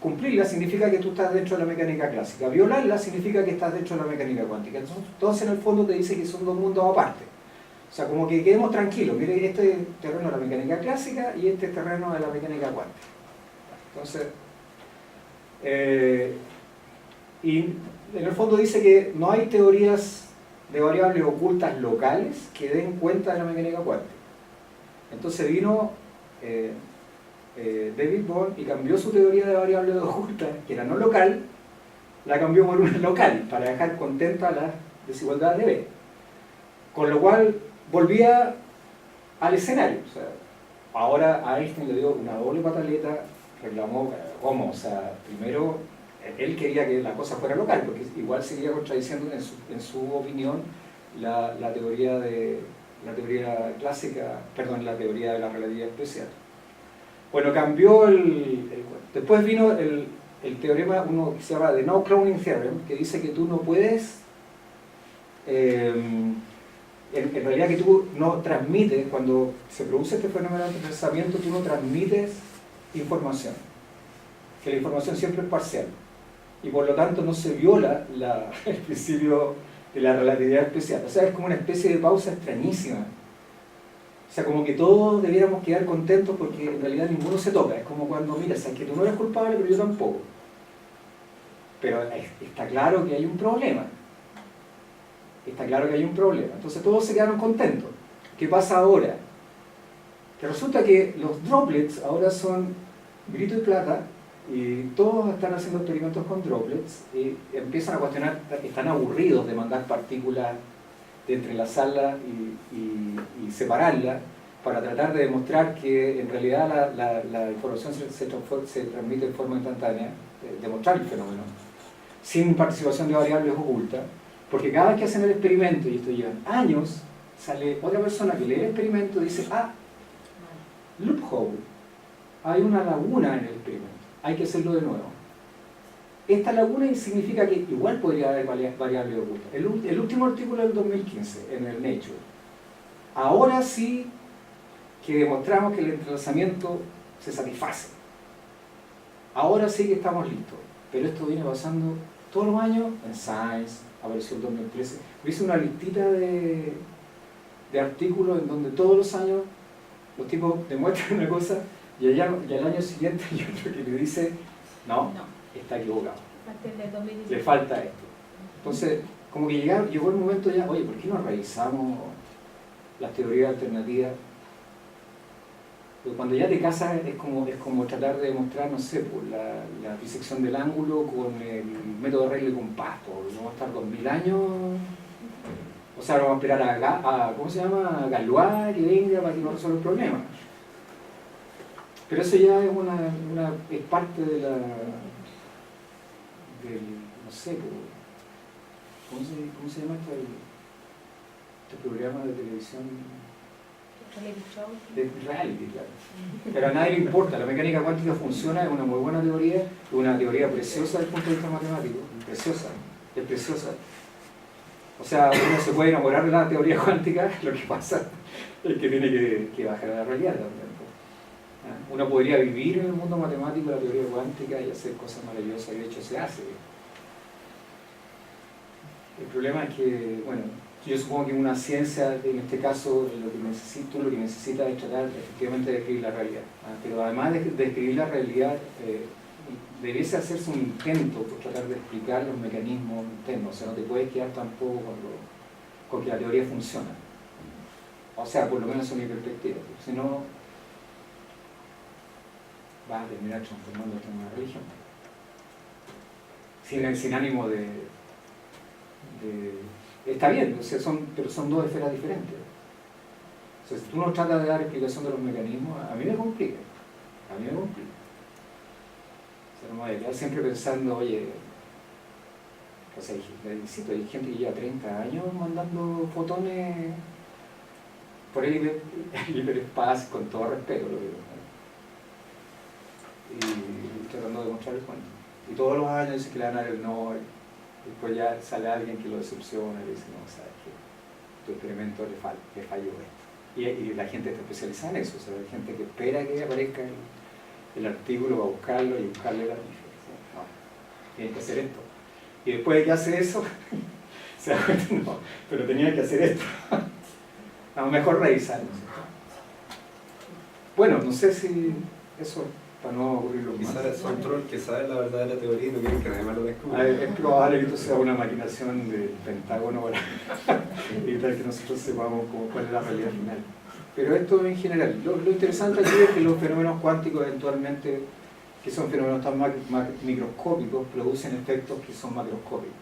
cumplirlas significa que tú estás dentro de la mecánica clásica, violarlas significa que estás dentro de la mecánica cuántica. Entonces en el fondo te dice que son dos mundos aparte. O sea, como que quedemos tranquilos, mire, este terreno de la mecánica clásica y este terreno de la mecánica cuántica. Entonces, y en el fondo dice que no hay teorías de variables ocultas locales que den cuenta de la mecánica cuántica. Entonces vino David Bohm y cambió su teoría de variables ocultas, que era no local, la cambió por una local, para dejar contenta las desigualdades de B. Con lo cual volvía al escenario. O sea, ahora a Einstein le dio una doble pataleta, reclamó cómo, o sea, primero él quería que la cosa fuera local, porque igual seguía contradiciendo en su opinión la teoría clásica, perdón, la teoría de la relatividad especial. Bueno, cambió después vino el teorema, uno que se llama The No Cloning Theorem, que dice que tú no puedes, en realidad que tú no transmites, cuando se produce este fenómeno de procesamiento, tú no transmites información, que la información siempre es parcial, y por lo tanto no se viola el principio de la relatividad especial. O sea, es como una especie de pausa extrañísima. sea, como que todos debiéramos quedar contentos porque en realidad ninguno se toca. Es como cuando, mira, sabes que tú no eres culpable, pero yo tampoco. Pero está claro que hay un problema. Está claro que hay un problema. Entonces todos se quedaron contentos. ¿Qué pasa ahora? Que resulta que los droplets ahora son grito y plata, y todos están haciendo experimentos con droplets y empiezan a cuestionar, están aburridos de mandar partículas, de entrelazarlas y separarlas para tratar de demostrar que en realidad la información se transmite en forma instantánea, demostrar el fenómeno, sin participación de variables ocultas, porque cada vez que hacen el experimento, y esto llevan años, sale otra persona que lee el experimento y dice, ah, loophole, hay una laguna en el experimento, hay que hacerlo de nuevo. Esta laguna significa que igual podría haber variables ocultas. El último artículo del 2015 en el Nature, ahora sí que demostramos que el entrelazamiento se satisface. Ahora sí que estamos listos, pero esto viene pasando todos los años. En Science apareció el 2013. Hice una listita de artículos en donde todos los años los tipos demuestran una cosa y al año siguiente hay otro que le dice no, está equivocado, le falta esto. Entonces, como que llegó el momento ya, oye, ¿por qué no revisamos las teorías alternativas? Porque cuando ya te casas es como tratar de demostrar, no sé, pues, la disección del ángulo con el método de regla y compás. Vamos a estar 2000 años, o sea, vamos a esperar a ¿cómo se llama? A Galois que venga para que nos resuelva el problema. Pero eso ya es es parte de del, no sé, ¿cómo se llama este programa de televisión? De reality, claro. Pero a nadie le importa, la mecánica cuántica funciona, es una muy buena teoría, una teoría preciosa desde el punto de vista matemático, preciosa, es preciosa. O sea, uno se puede enamorar de la teoría cuántica, lo que pasa es que tiene que bajar a la realidad también. Uno podría vivir en el mundo matemático de la teoría cuántica y hacer cosas maravillosas, y de hecho se hace. El problema es que, bueno, yo supongo que una ciencia, en este caso, lo que necesita es tratar efectivamente de describir la realidad. Pero además de describir la realidad, debiese hacerse un intento por tratar de explicar los mecanismos internos. O sea, no te puedes quedar tampoco con que la teoría funciona. O sea, por lo menos en mi perspectiva. Si no, vas a terminar transformándote en una religión. Sin ánimo de... Está bien, o sea, pero son dos esferas diferentes. O sea, si tú no tratas de dar explicación de los mecanismos, a mí me complica. O sea, no me voy a quedar siempre pensando, oye, o sea, hay gente que lleva 30 años mandando fotones por el hiperespacio, con todo respeto, lo digo, y tratando de demostrar el cuento. Y todos los años dicen que le van a dar el Nobel. Después ya sale alguien que lo decepciona y le dice, no, sabes que tu experimento le falló esto. Y la gente está especializada en eso, o sea, hay gente que espera que aparezca el artículo para buscarlo y buscarle la diferencia. No, tienes que hacer esto. Y después de que hace eso, se da cuenta, no, pero tenía que hacer esto. A lo mejor revisar. Bueno, no sé si eso... para no ocurrir lo mismo. Quizás son trolls que saben la verdad de la teoría y no quieren que nadie más lo descubra. Es probable que esto sea una maquinación del Pentágono para evitar que nosotros sepamos cuál es la realidad final. Pero esto en general, lo interesante aquí es que los fenómenos cuánticos eventualmente, que son fenómenos tan microscópicos, producen efectos que son macroscópicos.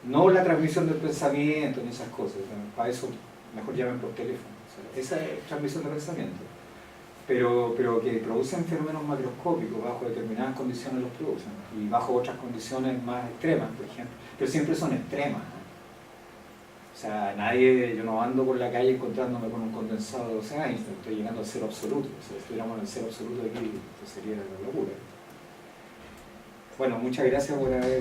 No la transmisión del pensamiento ni esas cosas, para eso mejor llamen por teléfono. O sea, esa es transmisión de pensamiento. Pero que producen fenómenos macroscópicos, bajo determinadas condiciones los producen, y bajo otras condiciones más extremas, por ejemplo. Pero siempre son extremas, ¿no? O sea, yo no ando por la calle encontrándome con un condensado de 12 Einstein, estoy llegando al cero absoluto. O sea, si estuviéramos en el cero absoluto aquí, esto sería una locura. Bueno, muchas gracias por haber